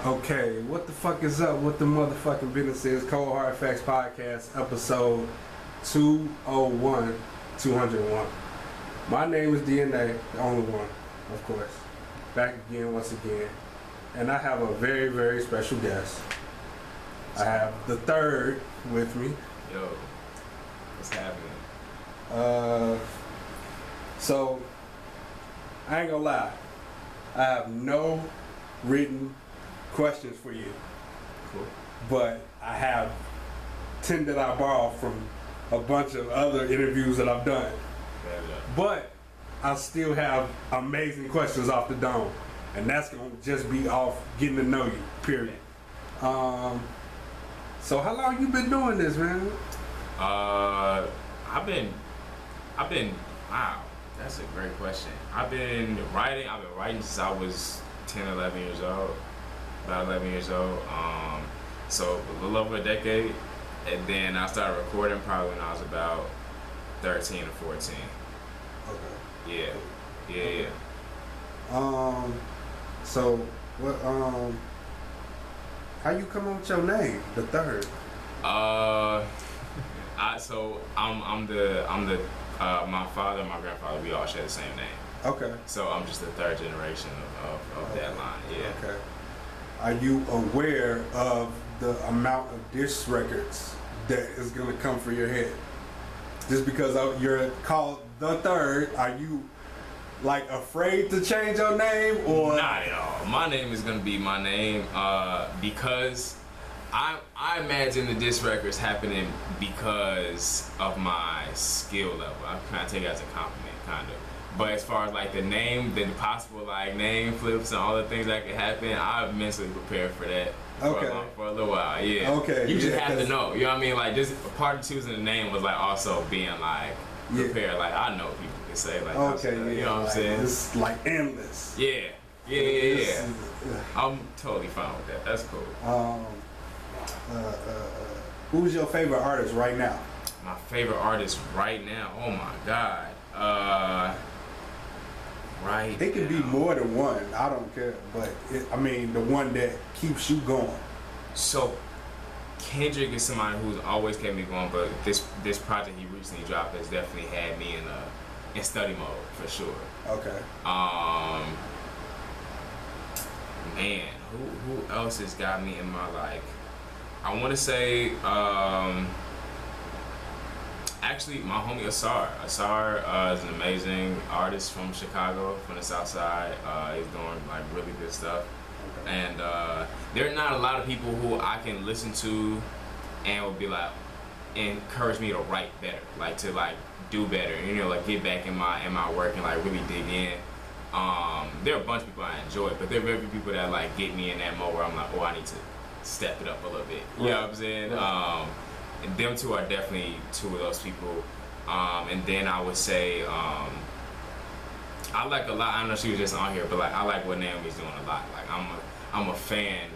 Okay, what the fuck is up? What the motherfucking business is? Cold Hard Facts Podcast, episode 201. My name is DNATheOnlyOne, of course. Back again, once again. And I have a very, very special guest. I have the third with me. Yo, what's happening? So, I ain't gonna lie. I have no written questions for you. Cool. But I have 10 that I borrowed from a bunch of other interviews that I've done. But I still have amazing questions off the dome. And that's gonna just be off getting to know you, period. So how long you been doing this, man? I've been wow, that's a great question. I've been writing since I was 10, 11 years old. About 11 years old. So a little over a decade. And then I started recording probably when I was about 13 or 14. Okay. Yeah. So what how you come up with your name, the third? I'm my father and my grandfather, we all share the same name. Okay. So I'm just the third generation of that line, yeah. Okay. Are you aware of the amount of diss records that is gonna come for your head? Just because you're called the third, are you like afraid to change your name or? Not at all. My name is gonna be my name because I imagine the diss records happening because of my skill level. I kind of take it as a compliment, kind of. But as far as like the name, the possible like name flips and all the things that could happen, I'm mentally prepared for that for a little while. Yeah. Okay. You just have to know. You know what I mean? Like just part of choosing the name was like also being like prepared. Like I know people can say like you know what I'm saying? It's like endless. Yeah. I'm totally fine with that. That's cool. Who's your favorite artist right now? My favorite artist right now? Oh my God. It could be more than one. I don't care, but the one that keeps you going. So Kendrick is somebody who's always kept me going, but this project he recently dropped has definitely had me in study mode for sure. Okay. Man, who else has got me in my like? I want to say actually my homie Asar. Asar is an amazing artist from Chicago, from the South Side. He's doing like really good stuff. Okay. And there are not a lot of people who I can listen to and will be like encourage me to write better, like to like do better, you know, like get back in my work and like really dig in. There are a bunch of people I enjoy, but there are very few people that like get me in that mode where I'm like, oh, I need to step it up a little bit. You know what I'm saying? Right. And them two are definitely two of those people. And then I would say I like a lot. I know she was just on here, but like I like what Naomi's doing a lot. Like I'm a fan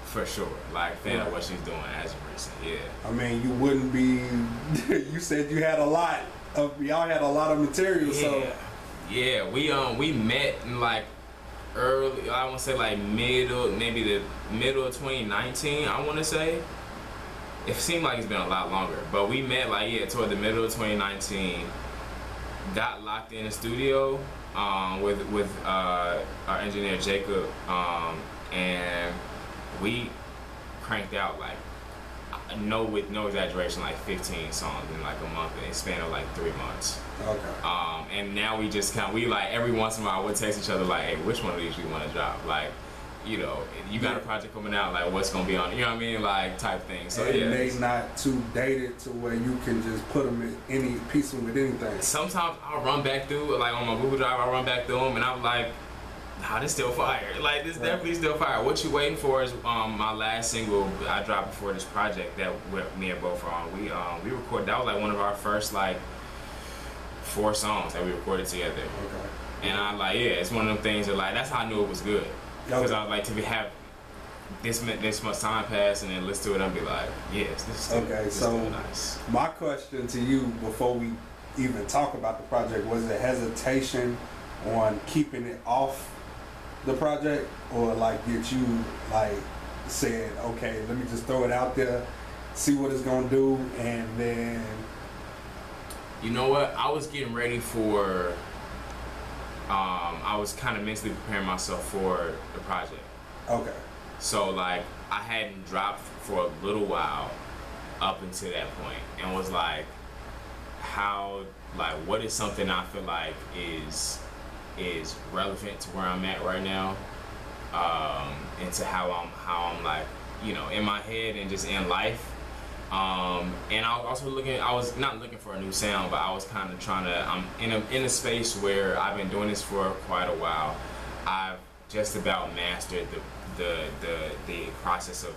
for sure. Like fan of what she's doing as of recent. Yeah. I mean, you wouldn't be. You said you had a lot of y'all had a lot of material. Yeah. So yeah, we met in like early. I want to say like middle of 2019. I want to say. It seemed like it's been a lot longer, but we met like toward the middle of 2019. Got locked in the studio with our engineer Jacob, and we cranked out like with no exaggeration, like 15 songs in like a month, in a span of like 3 months. Okay. And now we just we like every once in a while we'll text each other like, hey, which one of these we want to drop? Like, you know, you got a project coming out, like what's gonna be on it, you know what I mean, like type thing. So and they not too dated to where you can just put them in any piece of with anything. Sometimes I'll run back through, like on my Google Drive, I'll run back through them and I'm like, nah, this still fire. Like this definitely still fire. What you waiting for is my last single I dropped before this project that me and both are on. We recorded, that was like one of our first like 4 songs that we recorded together. Okay. And I'm like, it's one of them things that like, that's how I knew it was good. Because I was like, to have this much time pass and then listen to it and be like, yes, this is still nice. My question to you before we even talk about the project was the hesitation on keeping it off the project, or like get you like saying, okay, let me just throw it out there, see what it's gonna do, and then. You know what? I was getting ready for. I was kind of mentally preparing myself for the project. Okay. So like I hadn't dropped for a little while up until that point, and was like, what is something I feel like is relevant to where I'm at right now, and to how I'm like, you know, in my head and just in life. And I was also I was not looking for a new sound, but I was kind of trying to, I'm in a space where I've been doing this for quite a while. I've just about mastered the process of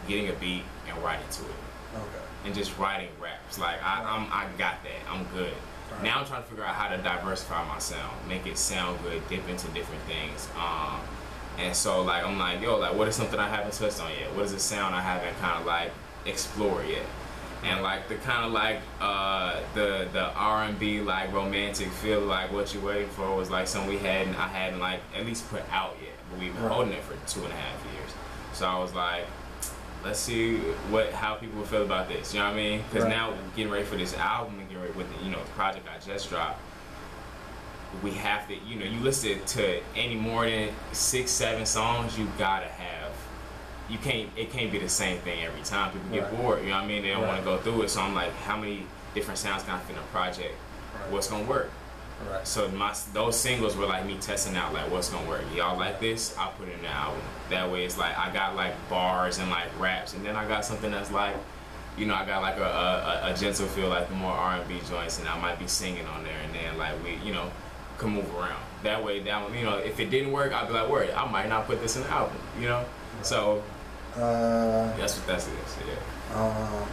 getting a beat and writing to it. Okay. And just writing raps. Like I got that. I'm good. Right. Now I'm trying to figure out how to diversify my sound, make it sound good, dip into different things. And so like I'm like, yo, like what is something I haven't touched on yet? What is a sound I haven't kind of like explore yet? And like the kind of like the R&B like romantic feel, like what you waiting for, was like something I hadn't like at least put out yet, but we've been holding it for 2.5 years. So I was like, let's see how people feel about this, you know what I mean? Because now we're getting ready for this album and getting ready with the, you know, the project I just dropped. We have to, you know, you listen to any more than 6-7 songs, you gotta have. It can't be the same thing every time. People get bored, you know what I mean? They don't want to go through it. So I'm like, how many different sounds can I fit in a project? What's gonna work? Right. So those singles were like me testing out like what's gonna work. Y'all like this? I'll put it in the album. That way it's like I got like bars and like raps, and then I got something that's like, you know, I got like a gentle feel, like the more R&B joints, and I might be singing on there, and then like we, you know, can move around. That way, you know, if it didn't work, I'd be like, word, I might not put this in the album, you know? Right. So that's what that is, yeah. Damn, I'm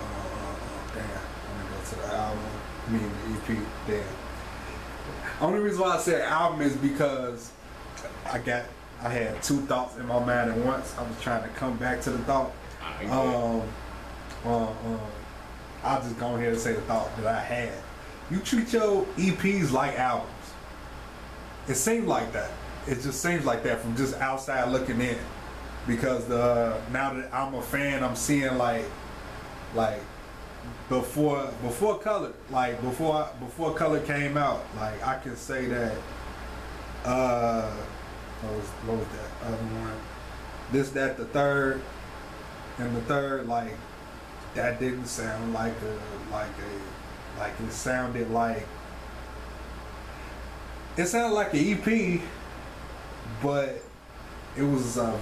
gonna go to the album. I mean the EP. Damn. Only reason why I said album is because I had two thoughts in my mind at once. I was trying to come back to the thought. I'll just go ahead and say the thought that I had. You treat your EPs like albums. It seems like that. It just seems like that from just outside looking in. Because now that I'm a fan, I'm seeing like before Color, like before Color came out, like I can say that what was that other one? This, that, the third, and the third, like that didn't sound like it sounded like an EP, but it was a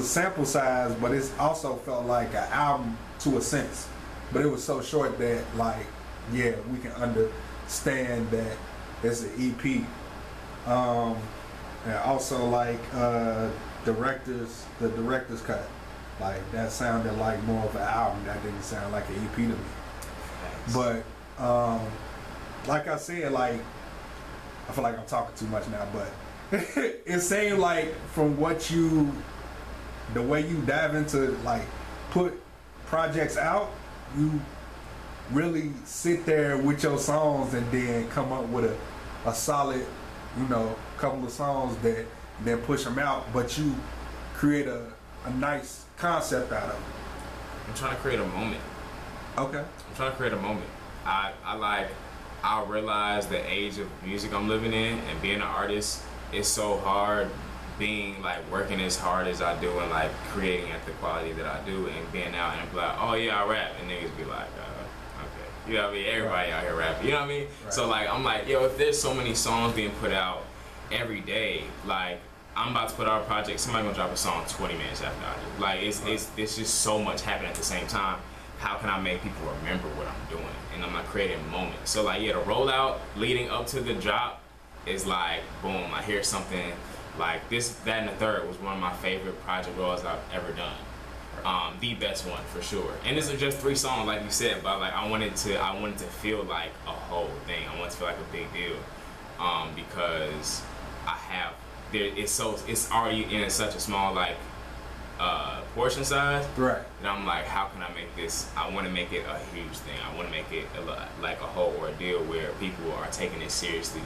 sample size, but it also felt like an album to a sense. But it was so short that, like, yeah, we can understand that it's an EP. And also like the director's cut, like that sounded like more of an album. That didn't sound like an EP to me. But like I said, like I feel like I'm talking too much now, but it seemed like from the way you dive into like put projects out, you really sit there with your songs and then come up with a solid, couple of songs that then push them out, but you create a nice concept out of it. I'm trying to create a moment. Okay. I'm trying to create a moment. I realize the age of music I'm living in, and being an artist is so hard, being like working as hard as I do and like creating at the quality that I do, and being out and be like, oh yeah, I rap, and niggas be like, okay. You know what I mean? Everybody out here rapping, you know what I mean? Right. So like, I'm like, yo, if there's so many songs being put out every day, like, I'm about to put out a project, somebody gonna drop a song 20 minutes after I do. Like, it's just so much happening at the same time. How can I make people remember what I'm doing? And I'm not creating a moment. So like, yeah, the rollout leading up to the drop is like, boom, I hear something like this, that, and the third was one of my favorite project rollouts I've ever done. The best one for sure. And this is just 3 songs, like you said, but like I wanted to feel like a whole thing. I want it to feel like a big deal, because it's already in such a small like portion size. Right. And I'm like, how can I make this? I want to make it a huge thing. I want to make it like a whole ordeal where people are taking it seriously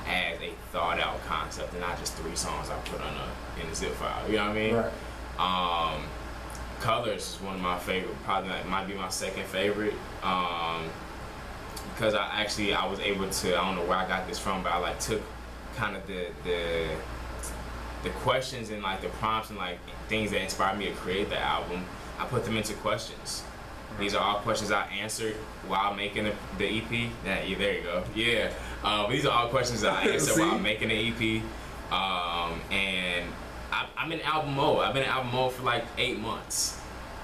as a thought out concept and not just 3 songs I put in a zip file. You know what I mean? Right. Colors is one of my favorite, probably might be my second favorite. Because I was able to, I don't know where I got this from, but I like took kind of the questions and like the prompts and like things that inspired me to create the album. I put them into questions. These are all questions I answered while making the EP. Yeah, there you go. Yeah. These are all questions that I answered while making the EP. And I'm in album mode. I've been in album mode for like 8 months.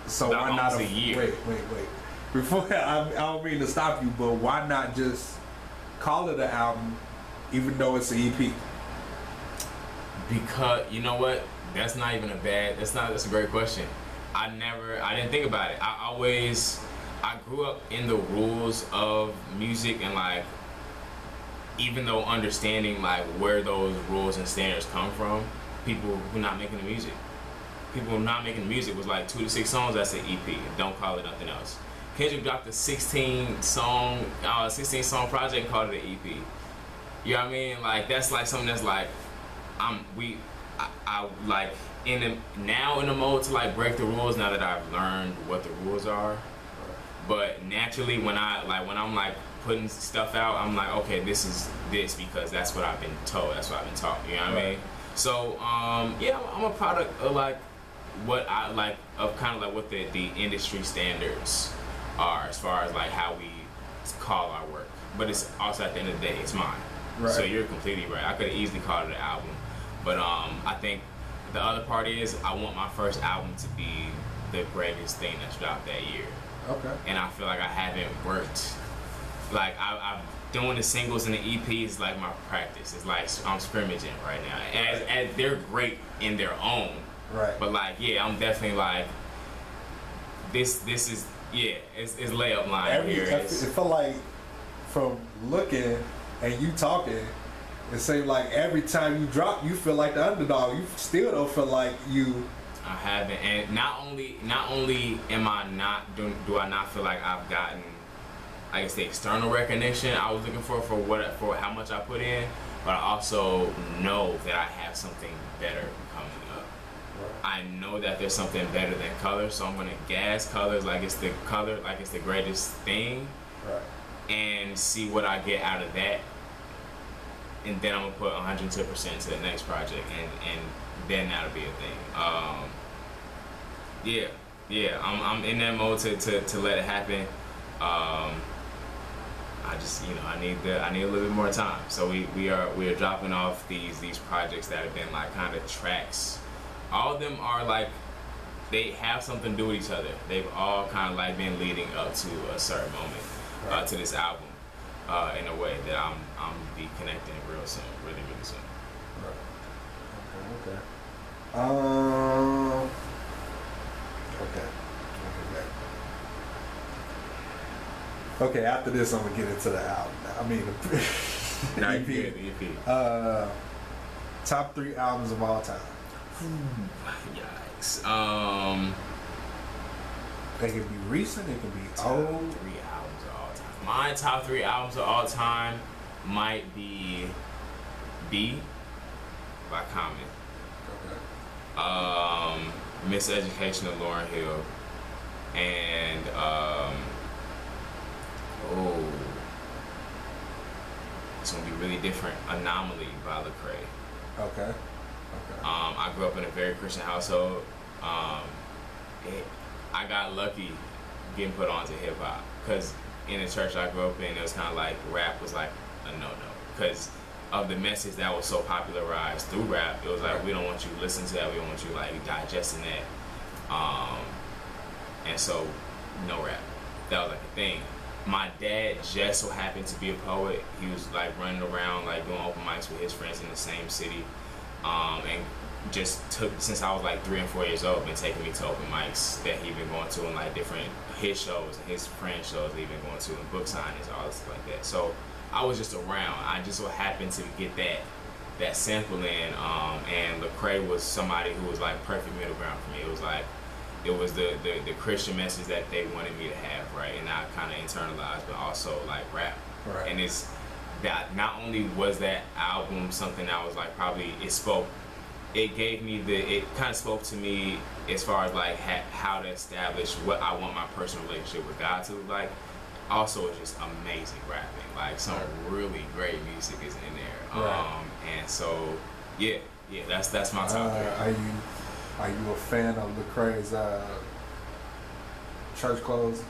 So why not a year? Wait. Before I don't mean to stop you, but why not just call it an album, even though it's an EP? Because you know what? That's not even that's a great question. I didn't think about it. I grew up in the rules of music, and like, even though understanding like where those rules and standards come from, people who not making the music. People who are not making the music was like 2 to 6 songs, that's an EP. Don't call it nothing else. Kendrick dropped a 16 song project and called it an EP. You know what I mean? Like, that's like something that's like, I like now in the mode to like break the rules now that I've learned what the rules are. But naturally when I'm like putting stuff out, I'm like, okay, this is this because that's what I've been told, that's what I've been taught. You know what I mean? So yeah, I'm a product of like what I like, of kind of like what the industry standards are as far as like how we call our work. But it's also at the end of the day, it's mine. Right. So you're completely right. I could have easily called it an album. But I think the other part is I want my first album to be the greatest thing that's dropped that year. Okay. And I feel like I haven't worked. Like I'm doing the singles and the EPs like my practice. It's like I'm scrimmaging right now. As they're great in their own. Right. But like, yeah, I'm definitely like this is it's layup line here. It felt like from looking and you talking, it seemed like every time you drop, you feel like the underdog. You still don't feel like you. I haven't, and not only am I not do I not feel like I've gotten, I guess, the external recognition I was looking for how much I put in, but I also know that I have something better coming up. Right. I know that there's something better than Color, so I'm gonna gas Colors like it's the greatest thing, right, and see what I get out of that. And then I'm gonna put 110% to the next project, and then that'll be a thing. I'm in that mode to let it happen. I just I need a little bit more time. So we are dropping off these projects that have been like kind of tracks. All of them are like they have something to do with each other. They've all kind of like been leading up to a certain moment, right, to this album. In a way that I'm be connecting real soon, really soon. Right. Okay. After this, I'm gonna get into the album. I mean, the EP. Top 3 albums of all time. Yikes. They can be recent. It can be old. 3 albums of all time. My top 3 albums of all time might be B by Common. Okay. Miseducation of Lauryn Hill, and it's gonna be really different. Anomaly by Lecrae. Okay. I grew up in a very Christian household. I got lucky getting put onto hip hop because in the church I grew up in, it was kind of like rap was like a no-no because of the message that was so popularized through rap. It was like, we don't want you listening to that, we don't want you like digesting that, and so no rap. That was like a thing. My dad just so happened to be a poet. He was like running around like doing open mics with his friends in the same city, and just took, since I was like 3 and 4 years old, been taking me to open mics that he'd been going to, and like different his shows and his friend shows that he'd been going to, and book signings, all this stuff like that. So I was just around. I just so happened to get that sample in, and Lecrae was somebody who was like perfect middle ground for me. It was like, it was the Christian message that they wanted me to have, right? And I kind of internalized, but also like rap. Right. And it's that not only was that album something that was like probably it gave me it kind of spoke to me as far as like how to establish what I want my personal relationship with God to look like. Also, it's just amazing rapping. Like some really great music is in there. Right. And so yeah, that's my top three. Are you a fan of Lecrae's Church Clothes?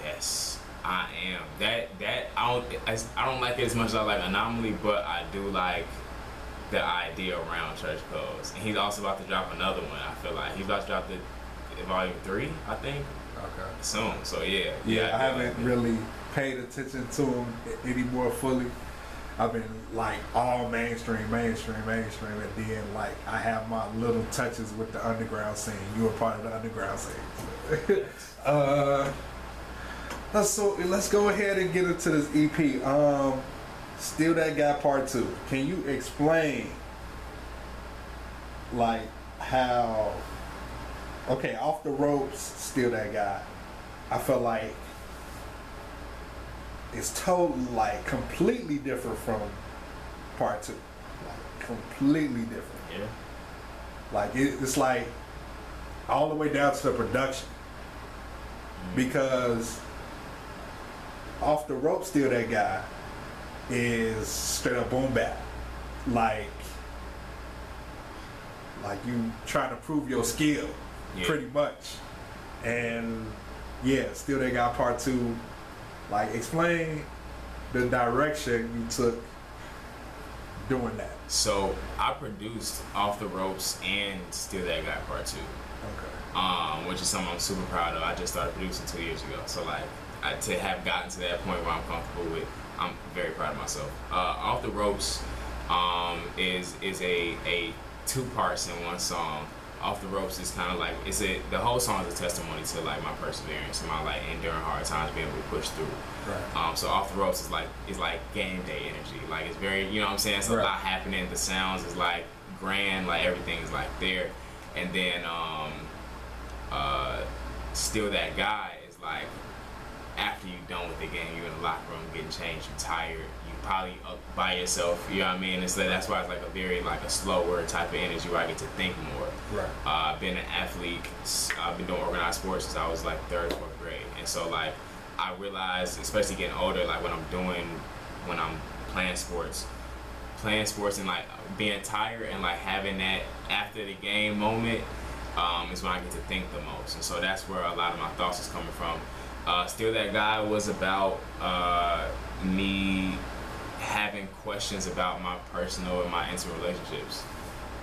Yes, I am. That I don't like it as much as I like Anomaly, but I do like the idea around Church Clothes. And he's also about to drop another one. I feel like he's about to drop the volume 3, I think. Okay. Soon. So yeah. Yeah, I haven't really paid attention to him anymore fully. I've been like all mainstream, and then like I have my little touches with the underground scene. You were part of the underground scene. Let's go ahead and get into this EP. Still That Guy Part 2. Can you explain like how Off the Ropes, Still That Guy, I feel like it's totally like completely different from Part 2. Like completely different. Yeah. Like it's like all the way down to the production. Because Off the Rope, Still That Guy is straight up boom bap. Like you trying to prove your skill, pretty much. And yeah, Still That Guy Part 2. Like, explain the direction you took doing that. So I produced Off the Ropes and Still That Guy Part 2. Okay. Which is something I'm super proud of. I just started producing 2 years ago. So like to have gotten to that point where I'm comfortable with, I'm very proud of myself. Off the Ropes is a 2 parts in one song. Off the Ropes is kind of like the whole song is a testimony to like my perseverance and my like enduring hard times, being able to push through. Right. So Off the Ropes is like game day energy. Like it's very, you know what I'm saying? It's a lot happening. The sounds is like grand, like everything is like there. And then Still That Guy is like after you're done with the game, you're in the locker room getting changed, you're tired, you probably up by yourself, you know what I mean? It's like, that's why it's like a very like a slower type of energy where I get to think more. Right. I've been an athlete, I've been doing organized sports since I was like 3rd, 4th grade. And so like I realized, especially getting older, like when I'm playing sports and like being tired and like having that after the game moment is when I get to think the most. And so that's where a lot of my thoughts is coming from. Still That Guy was about me having questions about my personal and my intimate relationships,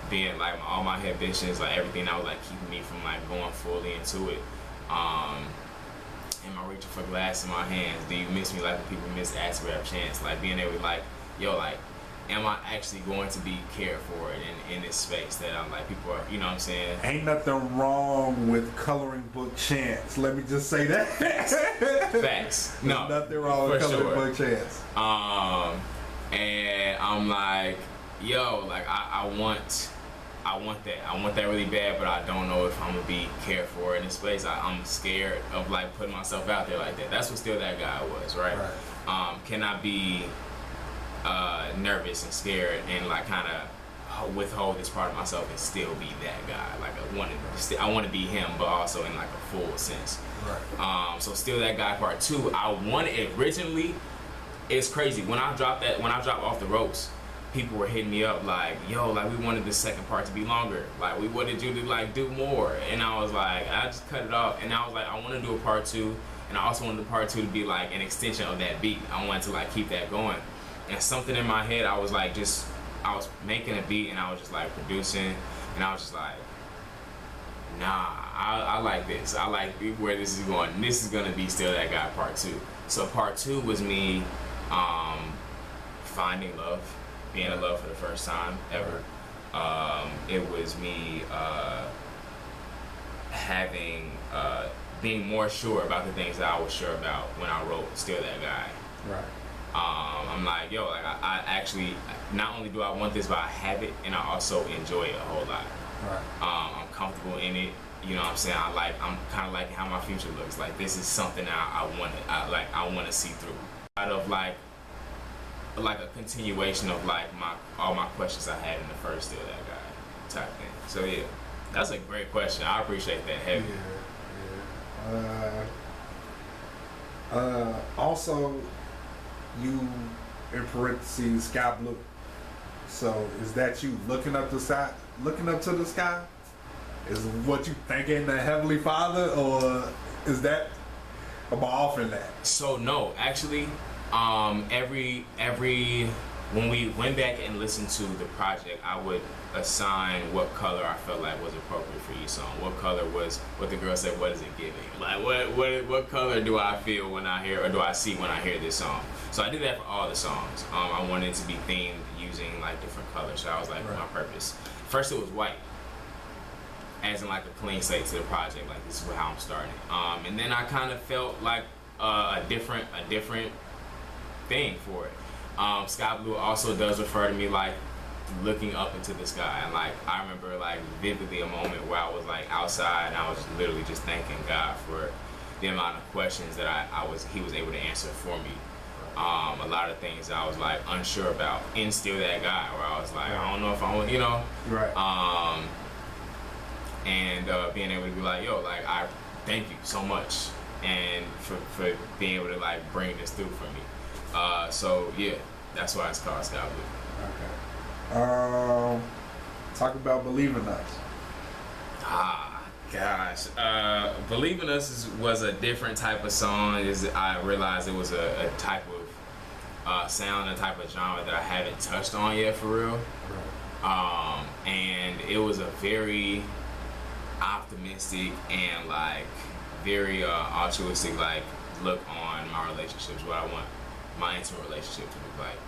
being like all my inhibitions, like everything that was like keeping me from like going fully into it. Am I reaching for glass in my hands? Do you miss me like when people miss Ask Rap Chance? Like being able to like, yo, like, am I actually going to be cared for in this space that I'm like, people are, you know what I'm saying? Ain't nothing wrong with coloring book chants. Let me just say that. Facts. No. There's nothing wrong with coloring book chants. And I'm like, yo, like I want that. I want that really bad, but I don't know if I'm gonna be cared for in this space. I'm scared of like putting myself out there like that. That's what Still That Guy was, right? Can I be nervous and scared and like kind of withhold this part of myself and still be that guy? Like I want to be him, but also in like a full sense. Right. So Still That Guy Part 2, I wanted it originally. It's crazy when I dropped Off the Ropes, people were hitting me up like, yo, like we wanted the second part to be longer, like we wanted you to like do more. And I was like, I just cut it off, and I was like, I want to do a part 2, and I also wanted the part 2 to be like an extension of that beat. I wanted to like keep that going. And something in my head, I was was making a beat and I was just like producing, and I was just like, nah, I like this. I like where this is going. This is gonna be Still That Guy Part 2. So Part 2 was me finding love, being in love for the first time ever. It was me being more sure about the things that I was sure about when I wrote Still That Guy. Right. I'm like, yo, like I actually, not only do I want this, but I have it, and I also enjoy it a whole lot. Right. I'm comfortable in it. You know what I'm saying? I'm kind of like how my future looks. Like this is something I want to see through. Out of like like a continuation of like all my questions I had in the first Still That Guy type thing. So yeah, that's a great question. I appreciate that heavy. Also, you in parentheses sky blue. So is that you looking up to the sky? Is what you thinking the Heavenly Father, or is that am I off in that? So no, actually, every when we went back and listened to the project, I would assign what color I felt like was appropriate for each song. What color was what the girl said, what is it giving? Like what color do I feel when I hear, or do I see when I hear this song? So I did that for all the songs. I wanted it to be themed using like different colors. So I was like, my purpose. First it was white, as in like a clean slate to the project. Like this is how I'm starting. And then I kind of felt like a different thing for it. Sky blue also does refer to me like looking up into the sky, and like I remember like vividly a moment where I was like outside and I was literally just thanking God for the amount of questions that he was able to answer for me. A lot of things that I was like unsure about in Still That Guy, where I was like, I don't know if I want, you know. Right. And being able to be like, yo, like I thank you so much, and for being able to like bring this through for me. So yeah, that's why it's called Sky Blue. Okay. Talk about Believe in Us. Gosh. Believe in Us was a different type of song. I realized it was a type of sound, a type of genre that I haven't touched on yet for real. Right. And it was a very optimistic and like very altruistic like look on my relationships, what I want my intimate relationship to look like.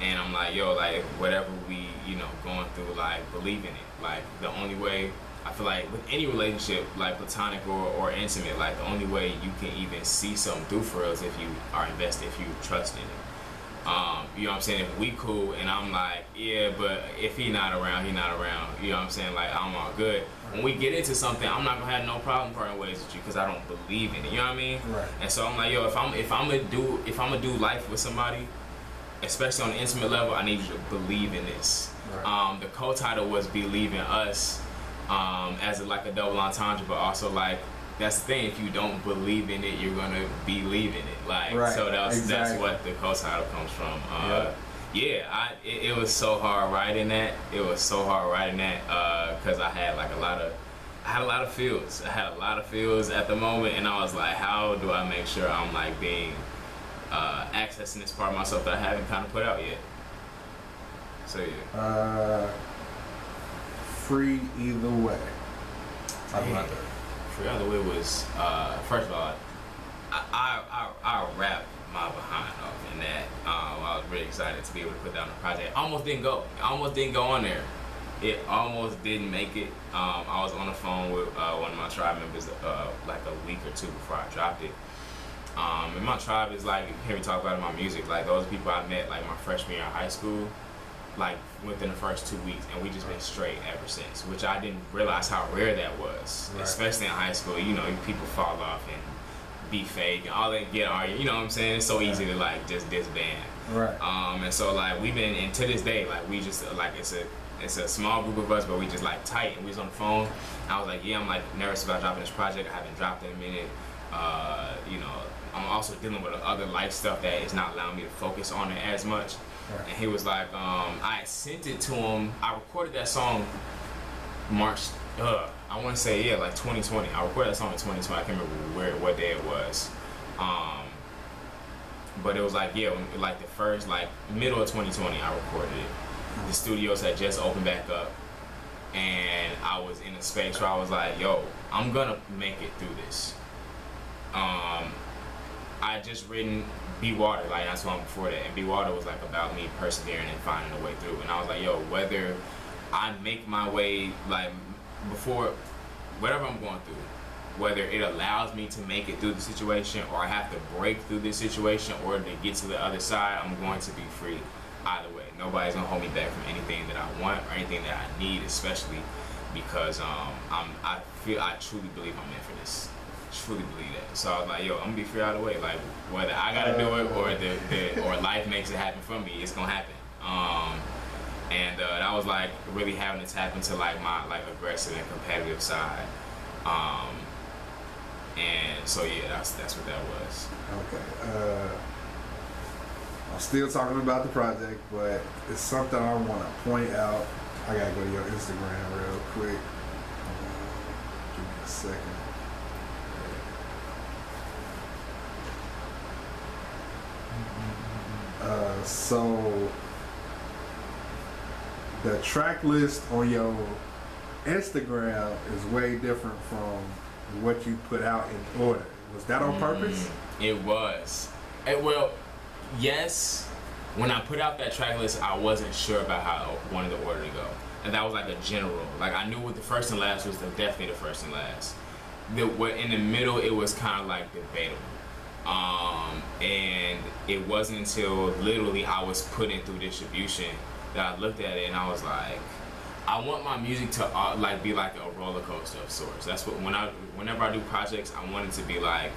And I'm like, yo, like whatever we, going through, like believe in it. Like the only way, I feel like with any relationship, like platonic or intimate, like the only way you can even see something through for us if you are invested, if you trust in it. You know what I'm saying? If we cool and I'm like, yeah, but if he not around, he not around. You know what I'm saying? Like I'm all good. When we get into something, I'm not gonna have no problem parting ways with you because I don't believe in it. You know what I mean? Right. And so I'm like, yo, if I'm gonna do life with somebody, especially on an intimate level, I need you to believe in this. Right. The co-title was Believe in Us, as like a double entendre, but also like that's the thing. If you don't believe in it, you're gonna believe in it. Like right. So that's what the co-title comes from. It was so hard writing that. Because I had like a lot of feels. I had a lot of feels at the moment, and I was like, how do I make sure I'm like being accessing this part of myself that I haven't kind of put out yet. So yeah. Free Either Way. Talk about that. Free Either Way was first of all, I rapped my behind off in that. I was really excited to be able to put that on the project. I almost didn't go on there. It almost didn't make it. I was on the phone with one of my tribe members like a week or two before I dropped it. And my tribe is like, you hear me talk about it in my music, like those people I met like my freshman year of high school, like within the first 2 weeks, and we just been straight ever since, which I didn't realize how rare that was, especially in high school. People fall off and be fake and all that, get argued, you know what I'm saying? It's so easy to like just disband. Right. And so like we've been, and to this day, like we just like it's a small group of us, but we just like tight, and we was on the phone. I was like, yeah, I'm like nervous about dropping this project. I haven't dropped in a minute. I'm also dealing with other life stuff that is not allowing me to focus on it as much. Right. And he was like, I sent it to him. I recorded that song March, I want to say, like 2020. I recorded that song in 2020. I can't remember what day it was. But it was like, like the first, like middle of 2020, I recorded it. The studios had just opened back up. And I was in a space where I was like, yo, I'm gonna make it through this. I had just written Be Water, like that's one before that, and Be Water was like about me persevering and finding a way through. And I was like, yo, whether I make my way, like before, whatever I'm going through, whether it allows me to make it through the situation, or I have to break through this situation or to get to the other side, I'm going to be free either way. Nobody's gonna hold me back from anything that I want or anything that I need, especially because I truly believe I'm meant for this. truly believe that. So I was like, yo, I'm gonna be free all the way. Like whether I gotta do it or life makes it happen for me, it's gonna happen. And that was like really having to tap into like my like aggressive and competitive side. And so yeah, that's what that was. Okay. I'm still talking about the project, but it's something I want to point out. I gotta go to your Instagram real quick. Give me a second. So the track list on your Instagram is way different from what you put out in order. Was that on purpose? It was. Well, yes. When I put out that track list, I wasn't sure about how I wanted the order to go. And that was like a general. Like I knew what the first and last was definitely the first and last. In the middle, it was kind of like debatable. And it wasn't until literally I was putting through distribution that I looked at it and I was like, I want my music to like be like a roller coaster of sorts. That's what whenever I do projects, I want it to be like,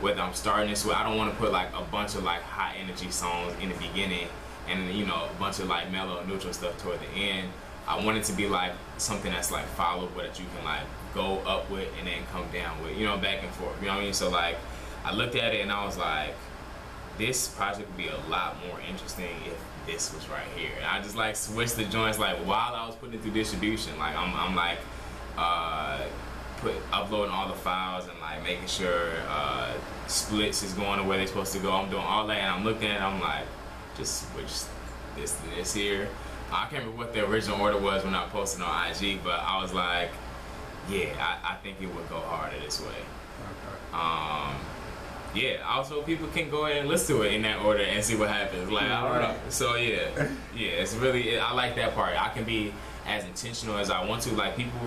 whether I'm starting this way, I don't want to put like a bunch of like high energy songs in the beginning and then, a bunch of like mellow and neutral stuff toward the end. I want it to be like something that's like followable that you can like go up with and then come down with, back and forth. You know what I mean? So like I looked at it and I was like, this project would be a lot more interesting if this was right here. And I just like switched the joints like while I was putting it through distribution. Like I'm like uploading all the files and like making sure splits is going to where they're supposed to go. I'm doing all that and I'm looking at it, I'm like, just switch this to this here. I can't remember what the original order was when I posted on IG, but I was like, yeah, I think it would go harder this way. Okay. Yeah, also people can go ahead and listen to it in that order and see what happens. Like, I don't know. So yeah, it's really, I like that part. I can be as intentional as I want to. Like people,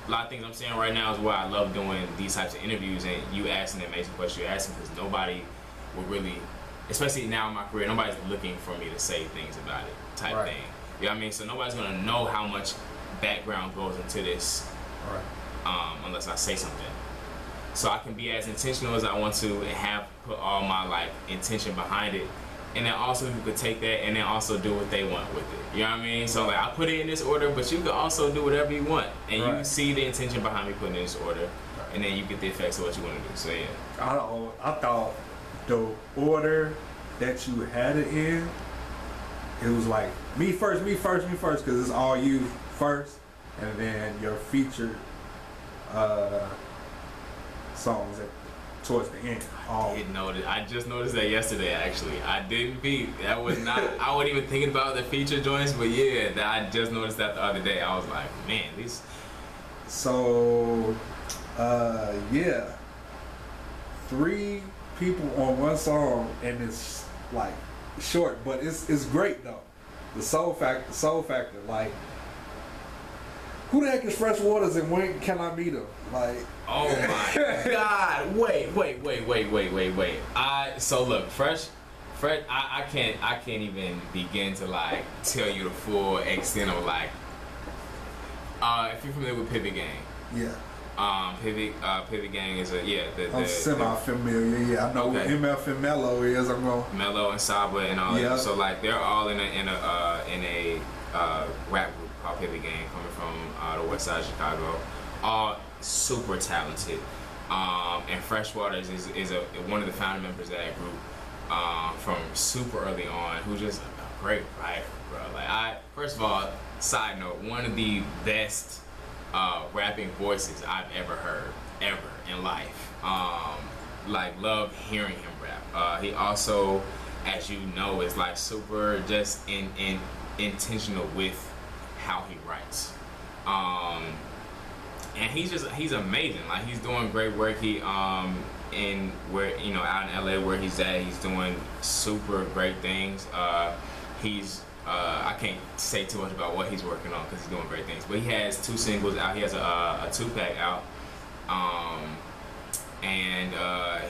a lot of things I'm saying right now is why I love doing these types of interviews and you asking the amazing questions you're asking, because nobody will really, especially now in my career, nobody's looking for me to say things about it type thing. You know what I mean? So nobody's gonna know how much background goes into this unless I say something. So I can be as intentional as I want to and have put all my like intention behind it. And then also you could take that and then also do what they want with it. You know what I mean? So like I put it in this order, but you can also do whatever you want. And you see the intention behind me putting it in this order. And then you get the effects of what you want to do. So yeah. I thought the order that you had it in, it was like me first, because it's all you first, and then your featured songs towards the end. I just noticed that yesterday actually. I didn't that was not, I wasn't even thinking about the feature joints, but yeah, I just noticed that the other day. I was like, man, these. So, yeah. 3 people on one song and it's like short, but it's great though. The soul factor, like, who the heck is Fresh Waters and when can I meet him? Like, oh my God! Wait. So look, Fresh, I can't even begin to like tell you the full extent of like. If you're familiar with Pivot Gang, Pivot Gang is I'm semi-familiar. Yeah, I know who MF and Mello is. I'm going Mello and Saba and all that. So like they're all in a rap group called Pivot Gang, coming from the west side of Chicago. All super talented. And Fresh Waters is one of the founding members of that group from super early on, who's just a great writer, bro. Like first of all, side note, one of the best rapping voices I've ever heard, ever in life. Like love hearing him rap. He also, as you know, is like super just intentional with how he writes. And he's amazing. Like he's doing great work. He out in LA where he's at, he's doing super great things. I can't say too much about what he's working on because he's doing great things. But he has 2 singles out. He has a 2-pack out. And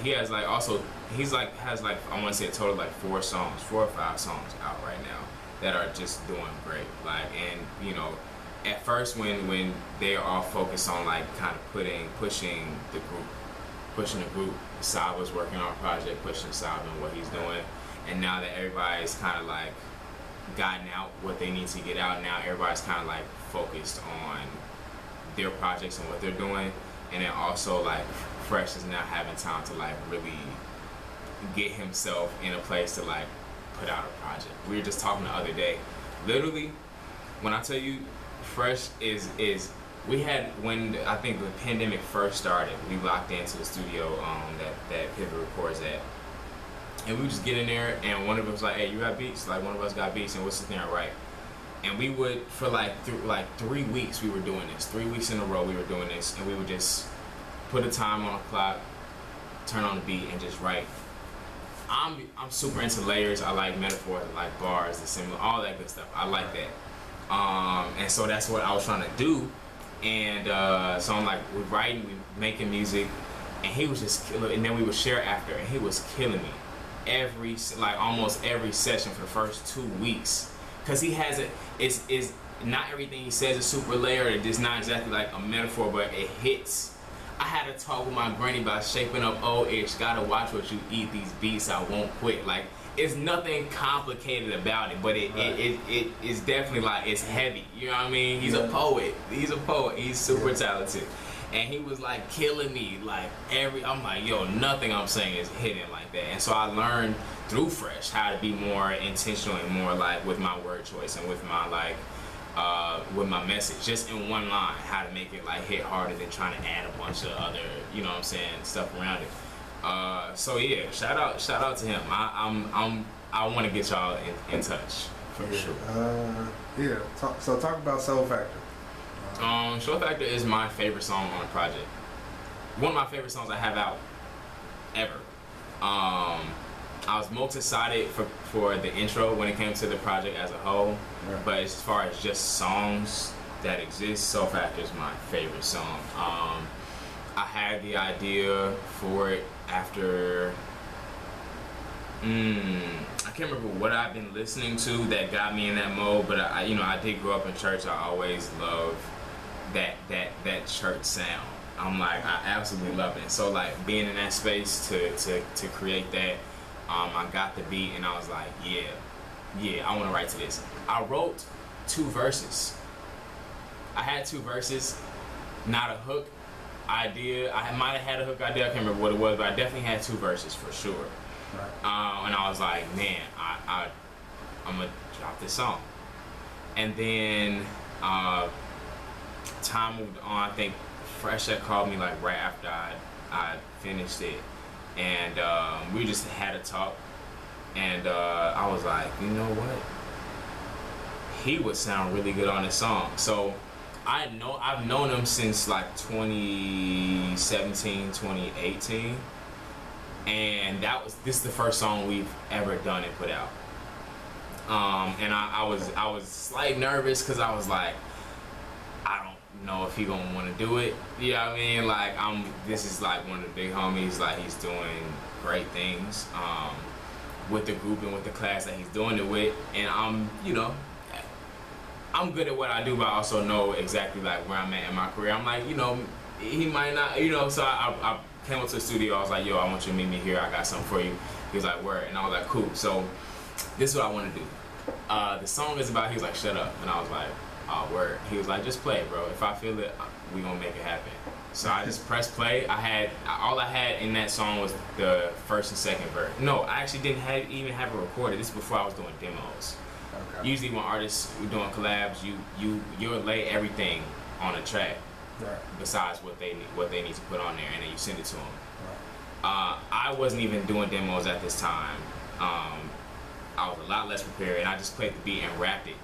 he has like also has like I want to say a total of like 4 or 5 songs out right now that are just doing great. Like, and at first when they are all focused on like kind of pushing the group pushing the group. Saab was working on a project, pushing Saab and what he's doing. And now that everybody's kind of like gotten out what they need to get out, now everybody's kind of like focused on their projects and what they're doing. And then also like Fresh is now having time to like really get himself in a place to like put out a project. We were just talking the other day. Literally, when I tell you Fresh is we had, when I think the pandemic first started, we locked into the studio that Pivot records at. And we would just get in there, and one of us was like, hey, you got beats? Like, one of us got beats, and we'll sit there and write. And we would, for like 3 weeks, we were doing this. 3 weeks in a row, we were doing this, and we would just put a time on the clock, turn on the beat, and just write. I'm super into layers. I like metaphors, I like bars, the similar, all that good stuff. I like that. And so that's what I was trying to do. And so I'm like, we're writing, we're making music, and he was just killing. And then we would share after, and he was killing me almost every session for the first 2 weeks, because he has is not everything he says is super layered. It's not exactly like a metaphor, but it hits. I had to talk with my granny about shaping up old ish. Gotta watch what you eat. These beats, I won't quit. Like, it's nothing complicated about it, but it is definitely like, it's heavy. You know what I mean? He's a poet. He's a poet. He's super talented. And he was like killing me, like I'm like, yo, nothing I'm saying is hidden like that. And so I learned through Fresh how to be more intentional and more like with my word choice and with my like, with my message, just in one line, how to make it like hit harder than trying to add a bunch of other, you know what I'm saying, stuff around it. So yeah, shout out to him. I want to get y'all in touch for sure. Talk about Soul Factor. Soul Factor is my favorite song on the project. One of my favorite songs I have out ever. I was most excited for the intro when it came to the project as a whole, but as far as just songs that exist, Soul Factor is my favorite song. I had the idea for it after I can't remember what I've been listening to that got me in that mode, but I did grow up in church. I always loved that church sound. I'm like, I absolutely love it. So like being in that space to create that, I got the beat and I was like, yeah, I want to write to this. I wrote 2 verses. I had 2 verses, not a hook idea. I might have had a hook idea, I can't remember what it was, but I definitely had 2 verses for sure. Right. And I was like, man, I'm gonna drop this song. And then time moved on. I think Fresh had called me like right after I finished it, and we just had a talk, and I was like, you know what, he would sound really good on this song. So I've known him since like 2017, 2018, and this is the first song we've ever done and put out. And I was slightly nervous because I was like, I don't know if he gonna want to do it. You know what I mean? Like, this is like one of the big homies. Like, he's doing great things with the group and with the class that he's doing it with. And I'm good at what I do, but I also know exactly like where I'm at in my career. I'm like, he might not, So I came up to the studio. I was like, yo, I want you to meet me here. I got something for you. He was like, word. And I was like, cool. So this is what I want to do. The song is about, he was like, shut up. And I was like, oh, word. He was like, just play it, bro. If I feel it, we gonna make it happen. So I just pressed play. All I had in that song was the first and second verse. No, I actually didn't even have it recorded. This is before I was doing demos. Okay. Usually when artists are doing collabs, you'll lay everything on a track, right, besides what they need to put on there, and then you send it to them. Right. I wasn't even doing demos at this time. I was a lot less prepared, and I just played the beat and rapped it.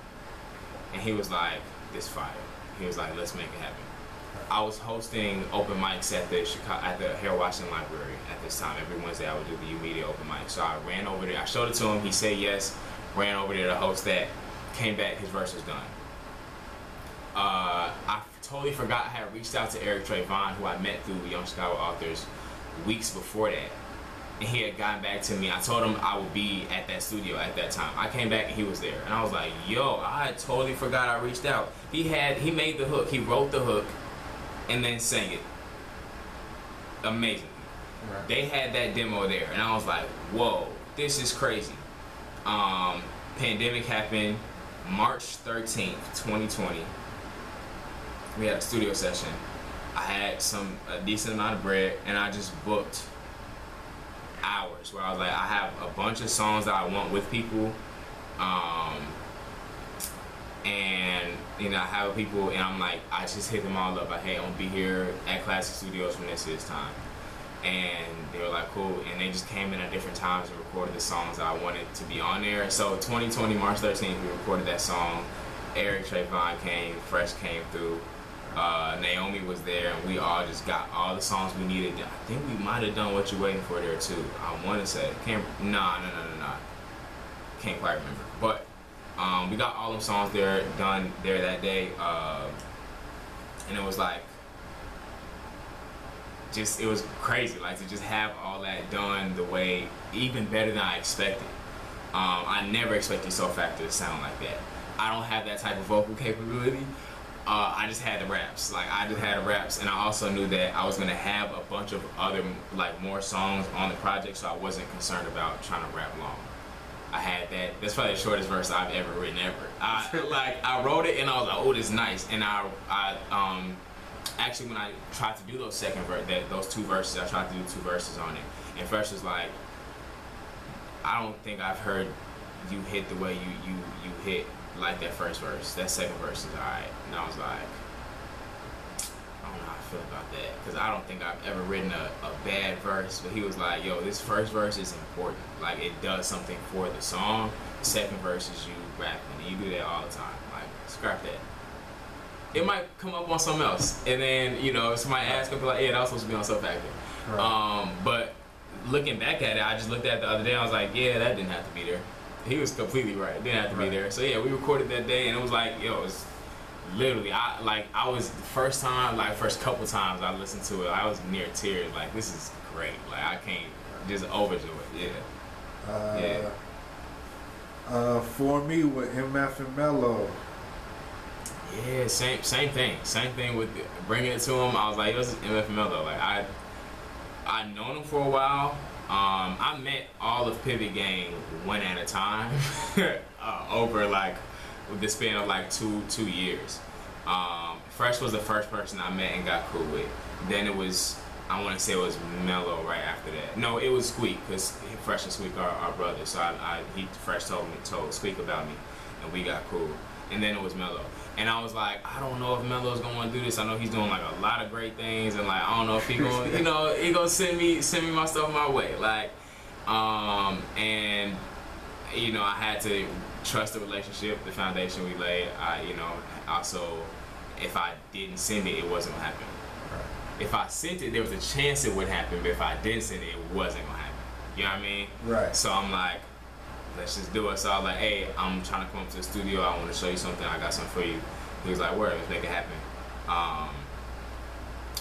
And he was like, this fire. He was like, let's make it happen. I was hosting open mics at the Harold Washington Library at this time. Every Wednesday I would do the immediate open mic. So I ran over there. I showed it to him. He said yes. Ran over there to host that. Came back. His verse was done. I totally forgot I had reached out to Eric Trayvon, who I met through Young Chicago Authors weeks before that. And he had gotten back to me. I told him I would be at that studio at that time. I came back and he was there. And I was like, yo, I totally forgot I reached out. He made the hook. He wrote the hook and then sang it. Amazing. Right. They had that demo there, and I was like, whoa, this is crazy. Pandemic happened March 13th, 2020. We had a studio session. I had a decent amount of bread, and I just booked hours where I was like, I have a bunch of songs that I want with people, and you know, I have people, and I'm like, I just hit them all up. Like, hey, I'm gonna be here at Classic Studios from this to this time, and they were like, cool, and they just came in at different times and recorded the songs that I wanted to be on there. So 2020, March 13th, we recorded that song. Eric Trayvon came, Fresh came through. Naomi was there, and we all just got all the songs we needed. I think we might have done What You Waiting For there too. I want to say, nah. Can't quite remember. But we got all them songs done there that day, and it was like, it was crazy, like to just have all that done the way, even better than I expected. I never expected Soul Factor to sound like that. I don't have that type of vocal capability. I just had the raps. Like, I just had the raps, and I also knew that I was gonna have a bunch of other, like, more songs on the project, so I wasn't concerned about trying to rap long. I had that. That's probably the shortest verse I've ever written ever. I wrote it, and I was like, oh, this is nice. And I actually, when I tried to do those those two verses, I tried to do two verses on it, and Fresh was like, I don't think I've heard you hit the way you hit like that first verse. That second verse is alright. And I was like, I don't know how I feel about that, because I don't think I've ever written a bad verse. But he was like, yo, this first verse is important. Like, it does something for the song. The second verse is you rapping, and you do that all the time. Like, scrap that. It might come up on something else, and then, you know, somebody asks, I'll be like, yeah, that was supposed to be on Soul Factor. Right. But looking back at it, I just looked at it the other day, I was like, yeah, that didn't have to be there. He was completely right. It didn't have to be there. So yeah, we recorded that day, and it was like, yo, it's literally, I was the first couple times I listened to it, I was near tears. Like, this is great. Like, I can't just overdo it. Yeah. For me, with MF and Mello. Yeah, same thing. Same thing with bringing it to him. I was like, this is MF and Mello. Like, I'd known him for a while. I met all of Pivot Gang one at a time over like the span of like two years. Fresh was the first person I met and got cool with. Then it was, I want to say it was Mello right after that. No, it was Squeak, because Fresh and Squeak are brothers. So Fresh told Squeak about me, and we got cool. And then it was Mello. And I was like, I don't know if Mello's gonna want to do this. I know he's doing like a lot of great things, and like, I don't know if he gonna, you know, he gonna send me my stuff my way. Like, and you know, I had to trust the relationship, the foundation we laid. Also, if I didn't send it, it wasn't gonna happen. Right. If I sent it, there was a chance it would happen, but if I didn't send it, it wasn't gonna happen. You know what I mean? Right. So I'm like, let's just do it. So I was like, hey, I'm trying to come up to the studio. I want to show you something. I got something for you. He was like, word, let's make it happen.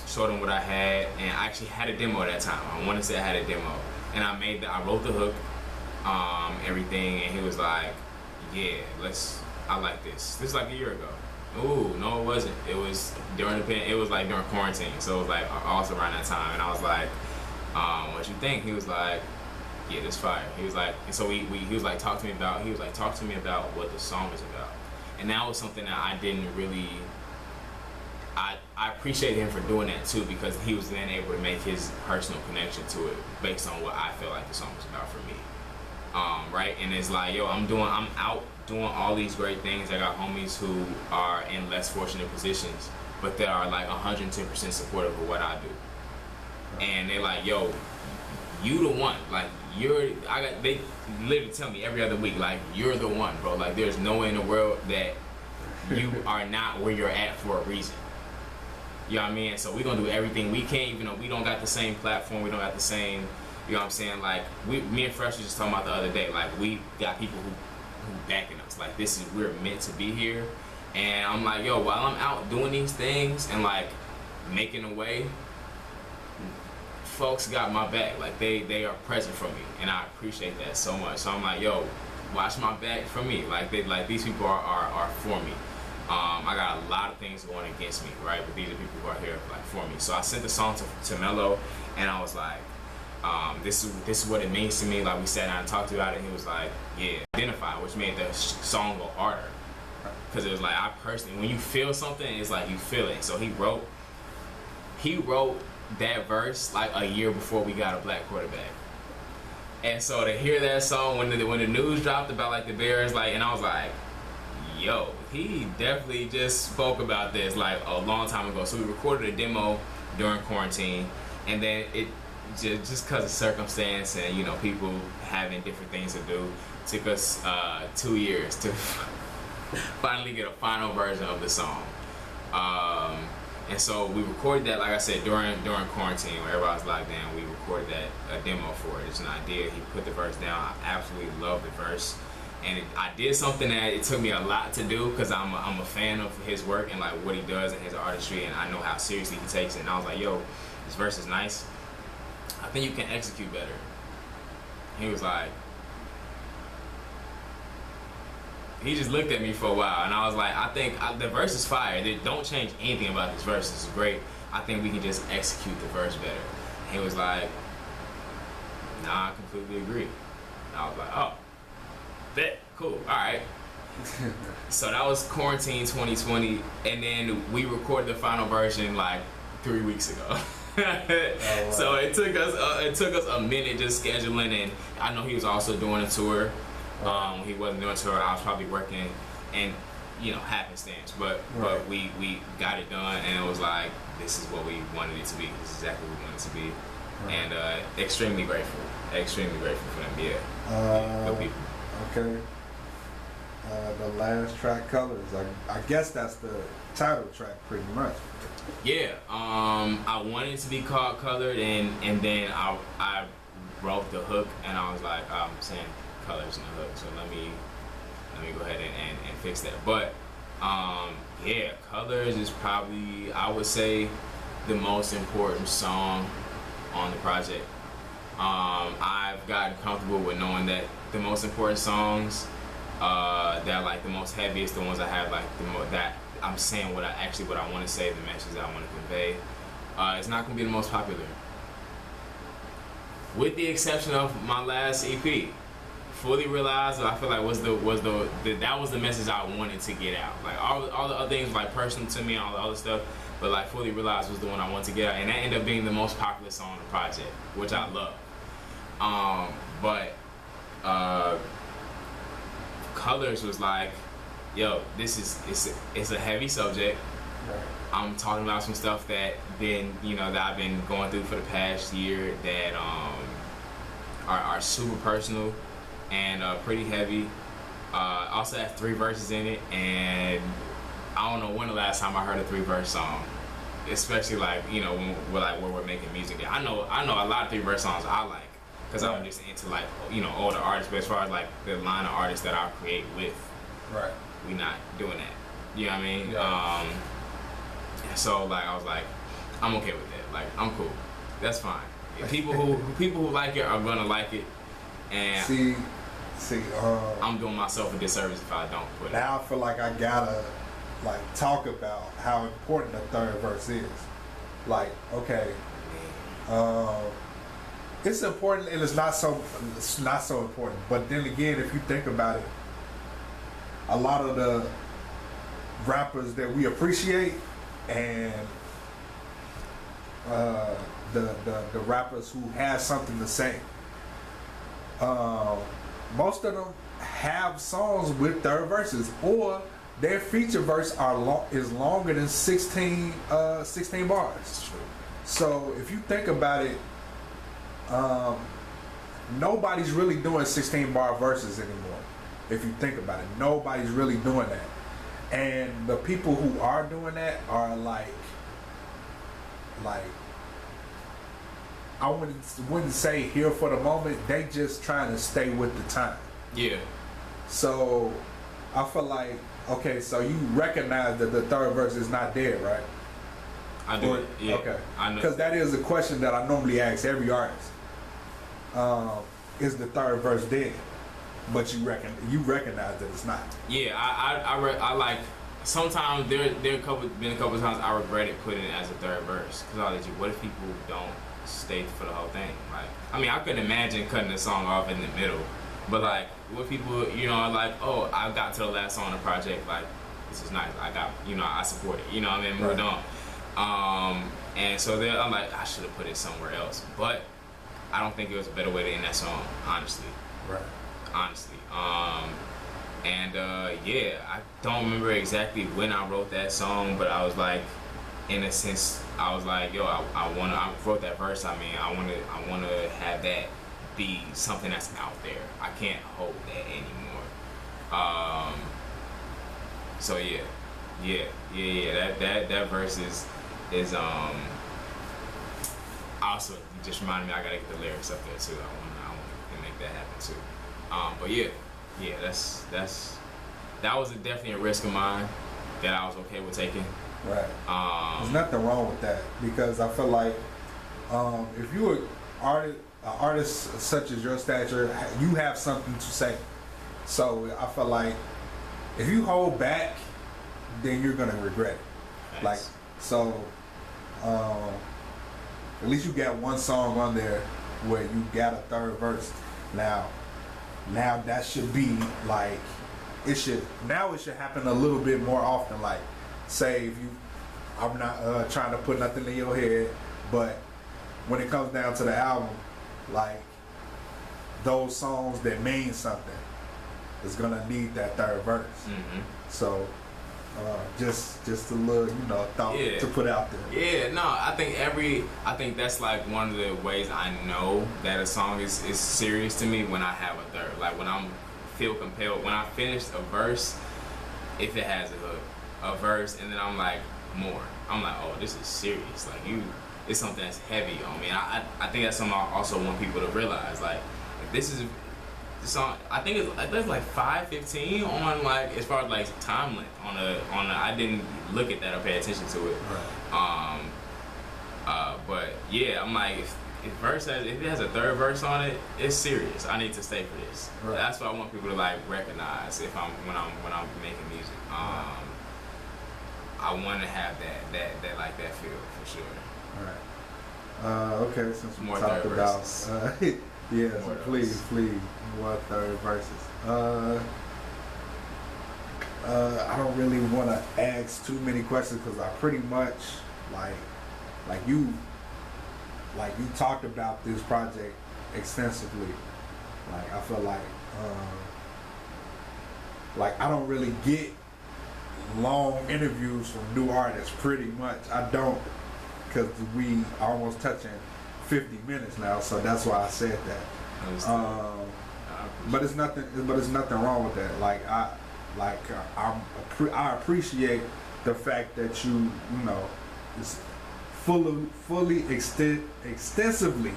Showed him what I had, and I actually had a demo at that time. I want to say I had a demo, and I wrote the hook, everything, and he was like, yeah, I like this. This is like a year ago. Ooh, no, it wasn't. It was during quarantine, so it was like also around that time, and I was like, what you think? He was like, yeah, this fire. He was like, and so he was like, talk to me about what the song is about. And that was something that I didn't really, I appreciated him for doing that too, because he was then able to make his personal connection to it based on what I felt like the song was about for me. Right? And it's like, yo, I'm out doing all these great things. I got homies who are in less fortunate positions, but they are like 110% supportive of what I do. And they're like, yo, you the one. Like, they literally tell me every other week, like, you're the one, bro. Like, there's no way in the world that you are not where you're at for a reason. You know what I mean? So we're gonna do everything we can, even though we don't got the same platform, we don't got the same, you know what I'm saying? Like, me and Fresh was just talking about the other day, like, we got people who backing us. Like, we're meant to be here. And I'm like, yo, while I'm out doing these things and like making a way, folks got my back. Like, they are present for me, and I appreciate that so much. So I'm like, yo, watch my back for me. Like, these people are for me. I got a lot of things going against me, right? But these are people who are here like for me. So I sent the song to Mello, and I was like, this is what it means to me. Like, we sat down and talked about it, and he was like, yeah, identify, which made the song go harder. Because it was like, I personally, when you feel something, it's like you feel it. So he wrote that verse like a year before we got a black quarterback. And so to hear that song when the news dropped about like the Bears, like, and I was like, yo, he definitely just spoke about this like a long time ago. So we recorded a demo during quarantine, and then it just because of circumstance and, you know, people having different things to do, took us 2 years to finally get a final version of the song. And so we recorded that, like I said, during quarantine, where everybody was locked down. We recorded a demo for it. It's an idea. He put the verse down. I absolutely love the verse. And I did something that it took me a lot to do, because I'm a fan of his work and like what he does and his artistry, and I know how seriously he takes it. And I was like, yo, this verse is nice. I think you can execute better. He was like, he just looked at me for a while, and I was like, I think the verse is fire. Don't change anything about this verse. This is great. I think we can just execute the verse better. And he was like, nah, I completely agree. And I was like, oh, bet, cool, all right. So that was quarantine 2020, and then we recorded the final version like 3 weeks ago. Wow. So it took us a minute just scheduling, and I know he was also doing a tour. He wasn't doing a tour. I was probably working, and, you know, happenstance. But we got it done, and it was like, this is what we wanted it to be. This is exactly what we wanted it to be. Right. And extremely grateful for them. Yeah, good people. Okay. The last track, Colors. I guess that's the title track, pretty much. Yeah. I wanted it to be called Colored, and then I wrote the hook, and I was like, I'm saying colors in the hook, so let me go ahead and fix that. But yeah, Colors is probably, I would say, the most important song on the project. I've gotten comfortable with knowing that the most important songs, that like the most heaviest, the ones I have like that I'm saying what I want to say, the message that I want to convey, it's not gonna be the most popular, with the exception of my last EP. Fully Realized, I feel like that was the message I wanted to get out. Like all the other things like personal to me and all the other stuff, but like Fully Realized was the one I wanted to get out, and that ended up being the most popular song on the project, which I love. But Colors was like, yo, it's a heavy subject. Right. I'm talking about some stuff that I've been going through for the past year that are super personal and pretty heavy. Also has 3 verses in it, and I don't know when the last time I heard a 3-verse song, especially like, you know, when we're making music. I know a lot of 3-verse songs I like, because I'm just into like, you know, older artists, but as far as like the line of artists that I create with, right, we not doing that. You know what I mean? Yeah. So like I was like, I'm okay with that. Like, I'm cool. That's fine. People who like it are gonna like it, and see, I'm doing myself a disservice if I don't put it. Now I feel like I gotta like talk about how important the 3rd verse is. Like, okay, it's important and it's not so important. But then again, if you think about it, a lot of the rappers that we appreciate and the rappers who have something to say, most of them have songs with 3rd verses, or their feature verse is longer than 16 bars. So if you think about it, nobody's really doing 16-bar verses anymore. If you think about it, nobody's really doing that. And the people who are doing that are like I wouldn't say here for the moment. They just trying to stay with the time. Yeah. So I feel like, okay, so you recognize that the 3rd verse is not there, right? I do. Yeah. Okay. I know. Because that is a question that I normally ask every artist. Is the 3rd verse dead? But you recognize that it's not. Yeah, I like. Sometimes there been a couple of times I regretted putting it as a 3rd verse, because I was like, what if people don't stay for the whole thing. Like, I mean, I couldn't imagine cutting the song off in the middle, but like, what people, you know, like, oh, I got to the last song on the project, like, this is nice. I got, you know, I support it. You know what I mean? Moved on. And so then I'm like, I should have put it somewhere else, but I don't think it was a better way to end that song, honestly. Right. Honestly. Yeah, I don't remember exactly when I wrote that song, but I was like, in a sense, I was like, yo, I wrote that verse. I mean, I wanna have that be something that's out there. I can't hold that anymore. So yeah. That verse is also just reminded me I gotta get the lyrics up there too. I want to make that happen too. But yeah, that was definitely a risk of mine that I was okay with taking. Right. There's nothing wrong with that, because I feel like if you're an artist such as your stature, you have something to say. So I feel like if you hold back, then you're gonna regret it. Nice. Like, so at least you got one song on there where you got a third verse. Now that should be like, it should happen a little bit more often. Like, say if you, I'm not trying to put nothing in your head, but when it comes down to the album, like, those songs that mean something is gonna need that third verse. Mm-hmm. So just a little, thought to put out there. Yeah, no, I think that's like one of the ways I know that a song is serious to me, when I have a third. Like, when I'm feel compelled, when I finish a verse, if it has a hook, a verse, and then I'm like, more. I'm like, oh, this is serious. Like, it's something that's heavy on me. I think that's something I also want people to realize. Like, if this is the song, I think it's like 5:15 on, like, as far as like time length on a I didn't look at that or pay attention to it. Right. But yeah, I'm like, if it has a third verse on it, it's serious. I need to stay for this. Right. That's what I want people to like recognize when I'm making music. I want to have that like that feel for sure. All right. Okay, since we More talked third about verses. yeah, More so please, more third verses. I don't really want to ask too many questions, because I pretty much like you talked about this project extensively. Like, I feel like I don't really get long interviews from new artists. Pretty much I don't, because we almost touching 50 minutes now, so that's why I said that. But it's nothing wrong with that. Like, I appreciate the fact that you is fully extensively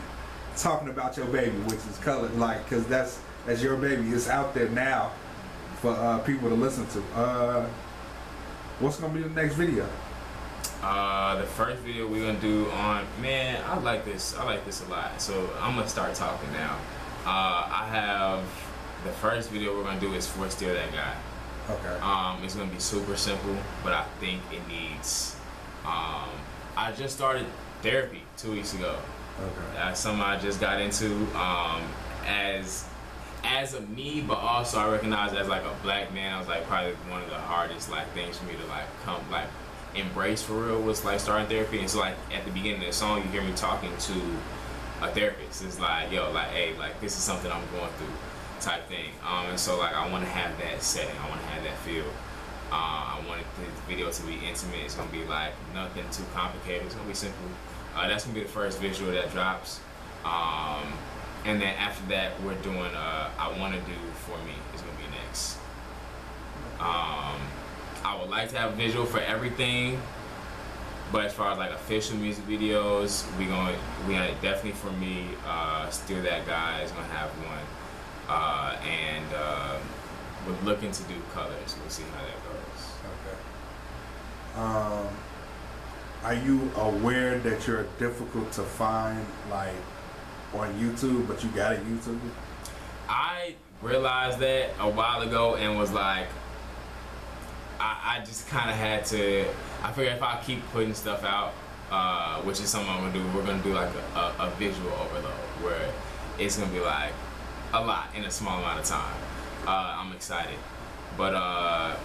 talking about your baby, which is colored, like, because that's your baby. It's out there now for people to listen to. What's gonna be the next video? The first video we're gonna do on, man, I like this a lot. So I'm gonna start talking now. I have the first video we're gonna do is for Still That Guy. Okay. It's gonna be super simple, but I think it needs. I just started therapy 2 weeks ago. Okay. That's something I just got into as a me, but also I recognize as like a black man, I was like probably one of the hardest like things for me to like come like embrace for real was like starting therapy. And so like at the beginning of the song, you hear me talking to a therapist. It's like, yo, like, hey, like this is something I'm going through type thing. And so like I want to have that setting, I want to have that feel. I wanted the video to be intimate. It's gonna be like nothing too complicated. It's gonna be simple. That's gonna be the first visual that drops. And then after that, we're doing I Wanna Do For Me is gonna be next. I would like to have a visual for everything, but as far as like official music videos, we gonna definitely for me, Still That Guy is gonna have one, and we're looking to do colors. We'll see how that goes. Okay. Are you aware that you're difficult to find, like, on YouTube, but you got a YouTube? I realized that a while ago and was like, I just kind of had to. I figured if I keep putting stuff out, which is something I'm gonna do. We're gonna do like a visual overload where it's gonna be like a lot in a small amount of time. I'm excited, but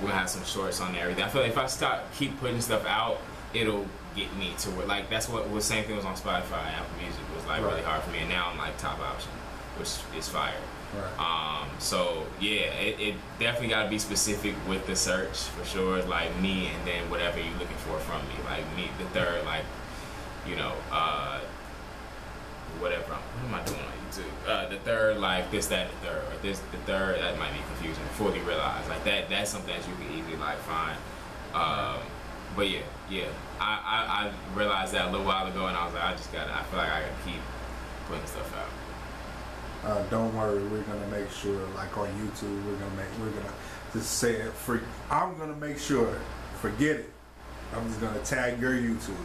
we're gonna have some shorts on there. Everything. I feel like if I keep putting stuff out, it'll get me to where, like, that's what was same thing was on Spotify, Apple Music was like really hard for me, and now I'm like top option, which is fire. Right. So yeah, it definitely got to be specific with the search for sure. Like me, and then whatever you're looking for from me. Like me, the third, like, you know, whatever. What am I doing on YouTube? The third, like this, that, the third, or this, the third. That might be confusing. Fully realized, like that. That's something that you can easily like find. But yeah. I realized that a little while ago, and I was like, I feel like I gotta keep putting stuff out. Don't worry, we're gonna make sure, like on YouTube, we're gonna just say it free. I'm gonna make sure, forget it. I'm just gonna tag your YouTube.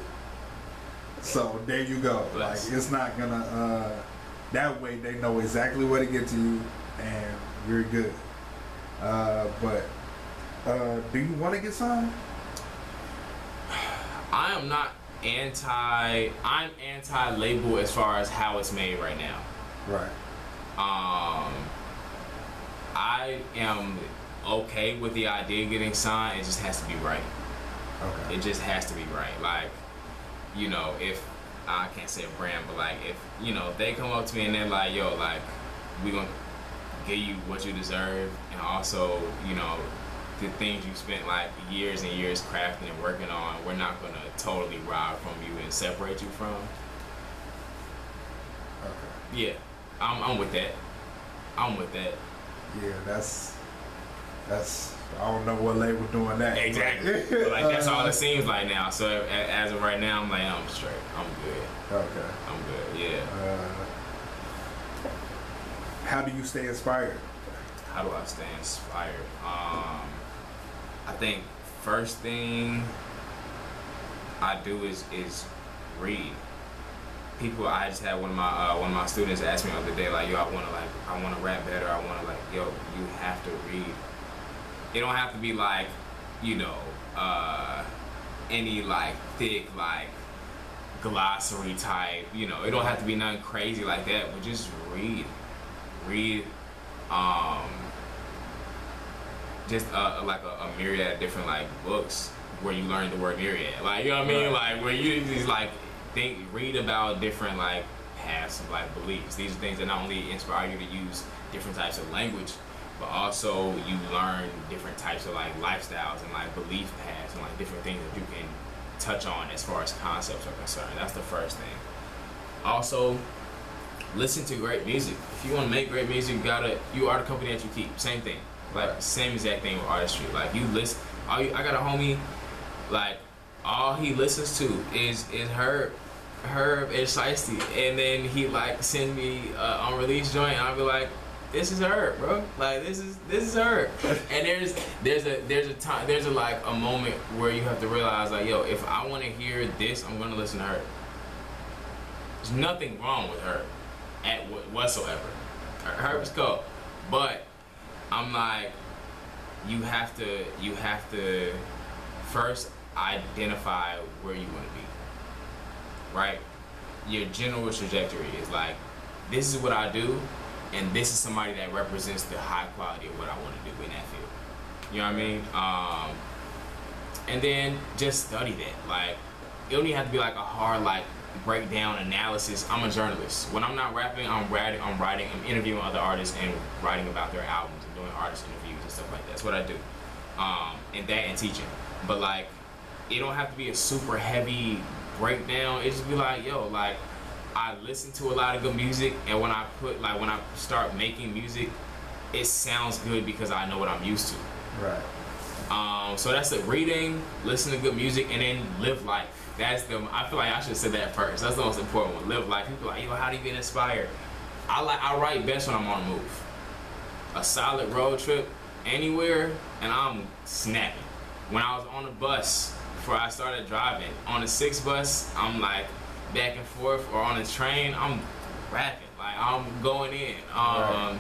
So there you go. Bless. Like it's not gonna. That way they know exactly where to get to you, and you're good. But do you want to get signed? I'm anti-label as far as how it's made right now. Right. I am okay with the idea of getting signed. It just has to be right. Okay. It just has to be right. Like, you know, if I can't say a brand, but like if, you know, they come up to me and they're like, yo, like, we gonna give you what you deserve, and also, you know, the things you spent like years and years crafting and working on, we're not gonna totally rob from you and separate you from. Okay. Yeah, I'm with that. I'm with that. Yeah, that's. I don't know what label doing that. Exactly. But like that's all it seems like now. So as of right now, I'm like, I'm straight. I'm good. Okay. I'm good. Yeah. How do you stay inspired? How do I stay inspired? I think first thing I do is read. People, I just had one of my students ask me the other day, like, yo, I wanna rap better. I wanna, like, yo, you have to read. It don't have to be like, you know, any like thick like glossary type. You know, it don't have to be nothing crazy like that. But just read. Just like a myriad of different like books where you learn the word myriad. Like, you know what I mean? Like where you just like read about different like paths of like beliefs. These are things that not only inspire you to use different types of language, but also you learn different types of like lifestyles and like belief paths and like different things that you can touch on as far as concepts are concerned. That's the first thing. Also, listen to great music. If you want to make great music, you are the company that you keep. Same thing. Like same exact thing with artistry. Like you listen. I got a homie. Like all he listens to is Herb and Shiesty, and then he like send me unreleased joint, and I'll be like, this is Herb, bro. Like this is Herb. And there's a moment where you have to realize like, yo, if I want to hear this, I'm gonna listen to Herb. There's nothing wrong with Herb whatsoever. Herb is cool, but I'm like, you have to first identify where you want to be. Right? Your general trajectory is like, this is what I do, and this is somebody that represents the high quality of what I want to do in that field. You know what I mean? And then just study that. Like, it don't even have to be like a hard like breakdown analysis. I'm a journalist. When I'm not rapping, I'm interviewing other artists and writing about their albums and doing artist interviews and stuff like that. That's what I do. And teaching. But like, it don't have to be a super heavy breakdown. It just be like, yo, like, I listen to a lot of good music, and when I start making music, it sounds good because I know what I'm used to. Right. So that's the reading, listen to good music, and then live life. I feel like I should have said that first. That's the most important one. Live life. People are like, yo, how do you get inspired? I write best when I'm on the move. A solid road trip anywhere, and I'm snapping. When I was on the bus before I started driving, on the 6 bus, I'm like back and forth, or on the train, I'm rapping. Like, I'm going in. Right.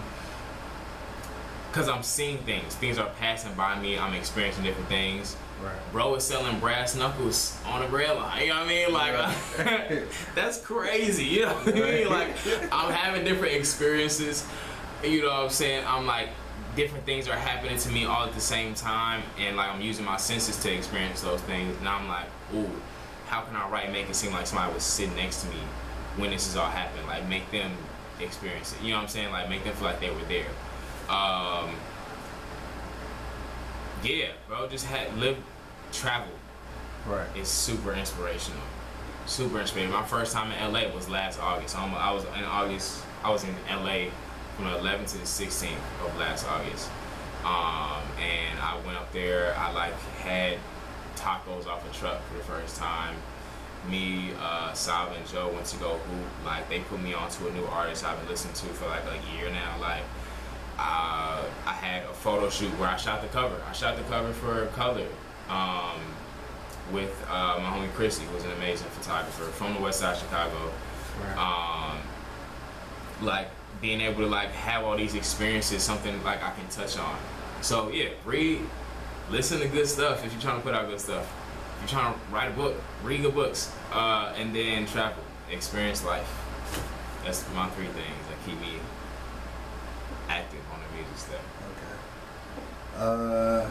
because I'm seeing things. Things are passing by me. I'm experiencing different things. Right. Bro is selling brass knuckles on a rail line. You know what I mean? Like, Right. that's crazy. You know what I mean? Like, I'm having different experiences. You know what I'm saying? I'm like, different things are happening to me all at the same time, and like I'm using my senses to experience those things. And I'm like, ooh, how can I write, make it seem like somebody was sitting next to me when this is all happening? Like, make them experience it. You know what I'm saying? Like, make them feel like they were there. Yeah, bro, just travel. Right. It's super inspirational. Super inspirational. My first time in LA was last August. I was in LA from the 11th to the 16th of last August. And I went up there. I like had tacos off a truck for the first time. Me, Sal and Joe went to go hoop. Like, they put me onto a new artist I've been listening to for like a year now. Like, I had a photo shoot where I shot the cover. I shot the cover for Color with my homie Chrissy, who was an amazing photographer from the west side of Chicago. Right. Like, being able to like have all these experiences, something like I can touch on. So yeah, read, listen to good stuff if you're trying to put out good stuff. If you're trying to write a book, read good books, and then travel, experience life. That's my 3 things that keep me active on the music stuff. Okay.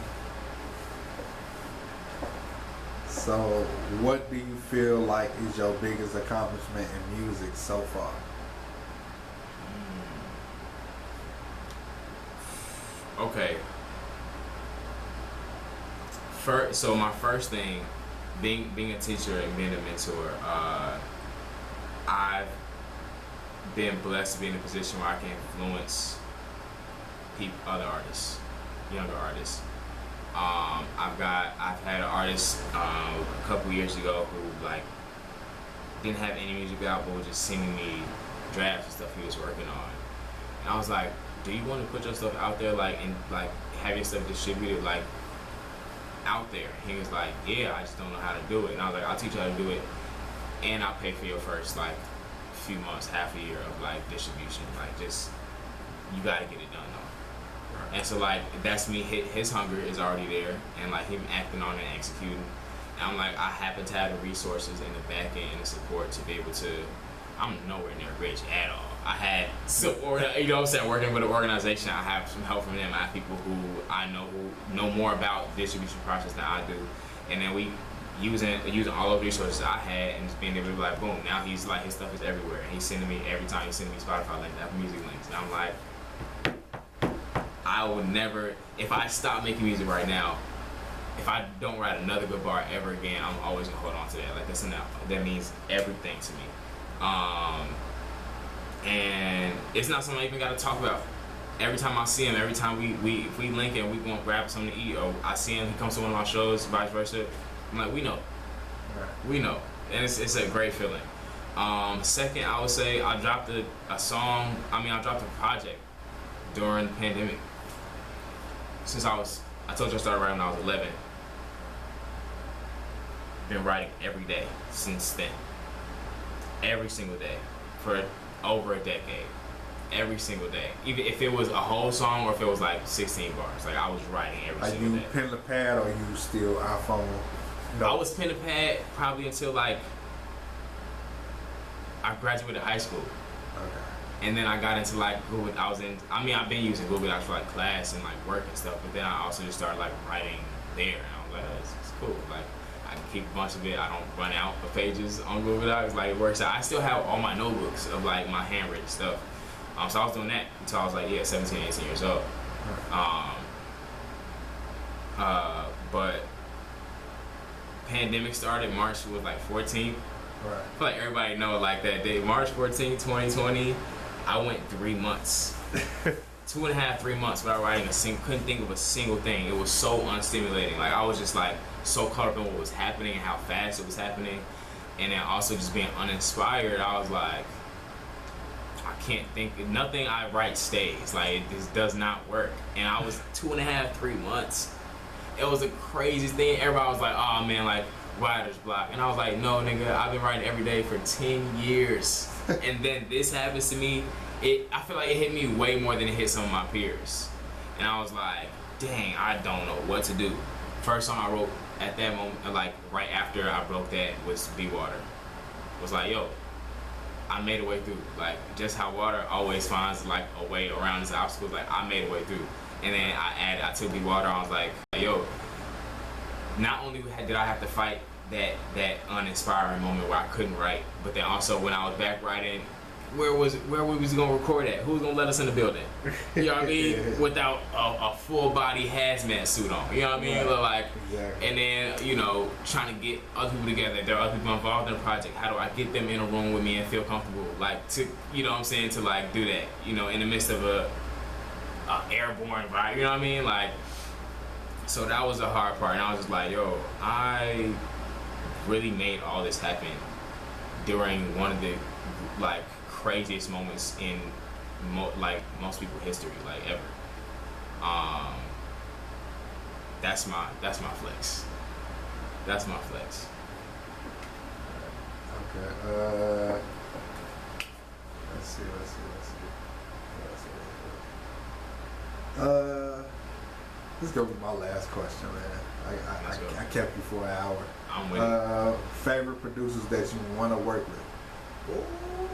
So what do you feel like is your biggest accomplishment in music so far? Okay. So my first thing, being a teacher and being a mentor, I've been blessed to be in a position where I can influence other artists, younger artists. I've had an artist a couple years ago who like didn't have any music out, but was just sending me drafts and stuff he was working on, and I was like, do you want to put your stuff out there, like, and like have your stuff distributed like out there? He was like, yeah, I just don't know how to do it. And I was like, I'll teach you how to do it, and I'll pay for your first like few months, half a year of like distribution. Like, just, you gotta get it done though. And so like, that's me. His hunger is already there, and like him acting on it and executing. And I'm like, I happen to have the resources and the back end and the support to be able to. I'm nowhere near rich at all. I had support, you know what I'm saying, working with an organization. I have some help from them. I have people who I know who know more about the distribution process than I do. And then we using all of the resources I had, and just being able to be like, boom, now he's like, his stuff is everywhere. And he's sending me, every time he's sending me Spotify links, Apple Music links. And I'm like, I would never, if I stop making music right now, if I don't write another good bar ever again, I'm always gonna hold on to that. Like, that's enough. That means everything to me. And it's not something I even gotta talk about. Every time I see him, every time if we link and we gonna grab something to eat, or I see him, he comes to one of my shows, vice versa, I'm like, we know. Right. We know. And it's a great feeling. Second, I would say I dropped a project during the pandemic. Since I told you I started writing when I was 11. Been writing every day since then. Every single day for over a decade. Every single day. Even if it was a whole song or if it was like 16 bars. Like, I was writing every single day. Are you pen to pad or you still iPhone? No. I was pen to pad probably until like I graduated high school. Okay. And then I got into like Google. I've been using Google Docs for like class and like work and stuff, but then I also just started like writing there, and I was like, oh, it's cool. Like, I can keep a bunch of it. I don't run out of pages on Google Docs. Like, it works out. I still have all my notebooks of like my handwritten stuff. So I was doing that until I was like, 17, 18 years old. But pandemic started, March was like 14th. Right. I feel like everybody know like that day. March 14, 2020, I went 3 months. 2.5, 3 months without writing couldn't think of a single thing. It was so unstimulating. Like, I was just like so caught up in what was happening and how fast it was happening. And then also just being uninspired, I was like, I can't think, nothing I write stays. Like, it just does not work. And I was 2.5, 3 months. It was the craziest thing. Everybody was like, oh man, like, writer's block. And I was like, no nigga, I've been writing every day for 10 years. And then this happens to me. I feel like it hit me way more than it hit some of my peers. and I was like, dang, I don't know what to do. First song I wrote at that moment, like right after I broke that, was Be Water. Was like, yo, I made a way through. Like, just how water always finds like a way around its obstacles, like I made a way through. And then I took Be Water, I was like, yo, not only did I have to fight that uninspiring moment where I couldn't write, but then also when I was back writing, where we was gonna record at? Who was gonna let us in the building? You know what I mean? Without a full body hazmat suit on. You know what I mean? Right. Like, Exactly. and then, you know, trying to get other people together. There are other people involved in the project. How do I get them in a room with me and feel comfortable? Like, to, you know what I'm saying, to like do that, you know, in the midst of a airborne vibe, you know what I mean? Like, so that was the hard part, and I was just like, yo, I really made all this happen during one of the like craziest moments in like most people's history, like ever. That's my flex. That's my flex. Okay. Let's see. This is gonna be my last question, man. I kept you for an hour. I'm with it. Favorite producers that you want to work with?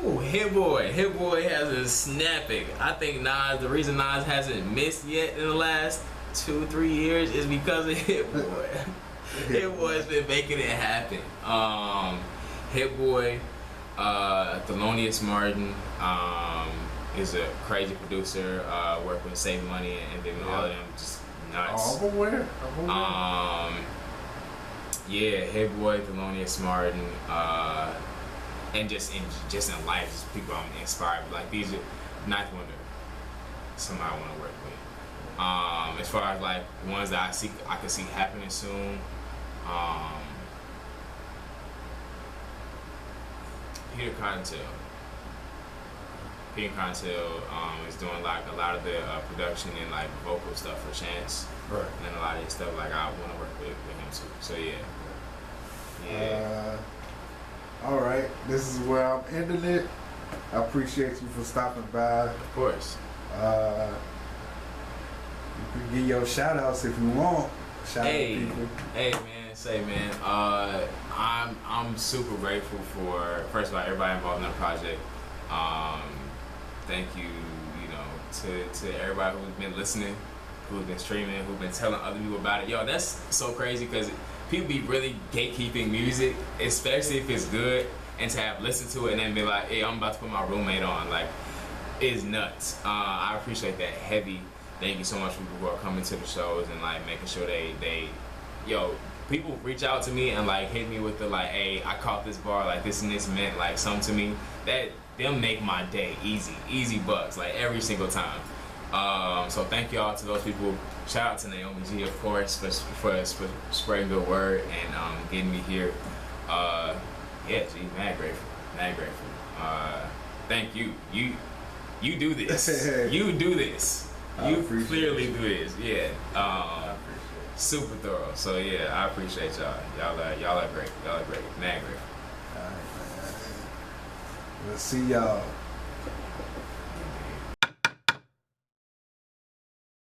Ooh, Hit Boy has a snapping. I think Nas, the reason Nas hasn't missed yet in the last 2-3 years is because of Hit Boy. Hit Boy's been making it happen. Hit Boy, Thelonious Martin is a crazy producer. Working with Save Money and then all of them just nuts. I'm aware. Yeah, Hit Boy, Thelonious Martin, and just in life, just people I'm inspired by. Like, these are Ninth Wonder, somebody I want to work with. As far as like ones that I can see happening soon, Peter Cottontail. Peter Cottontail is doing like a lot of the production and like vocal stuff for Chance, Right. and a lot of his stuff. Like, I want to work with him too. So yeah. All right. This is where I'm ending it. I appreciate you for stopping by. Of course. You can give your shout outs if you want. Shout out people. Hey man, I'm super grateful for, first of all, everybody involved in the project. Thank you, you know, to everybody who's been listening, who's been streaming, who's been telling other people about it. Yo, that's so crazy because people be really gatekeeping music, especially if it's good, and to have listened to it and then be like, hey, I'm about to put my roommate on, like, it's nuts. I appreciate that heavy. Thank you so much for people who are coming to the shows and like making sure they people reach out to me and like hit me with the like, hey, I caught this bar, like this and this meant like something to me. That them make my day easy bucks, like every single time. So thank y'all to those people. Shout out to Naomi G, of course, for spreading good word and getting me here. Yeah, G, mad grateful. Thank you. You do this. You do this. You clearly do this. Yeah. Super thorough. So yeah, I appreciate y'all. Y'all are great. Mad grateful. All right, man. We'll see y'all.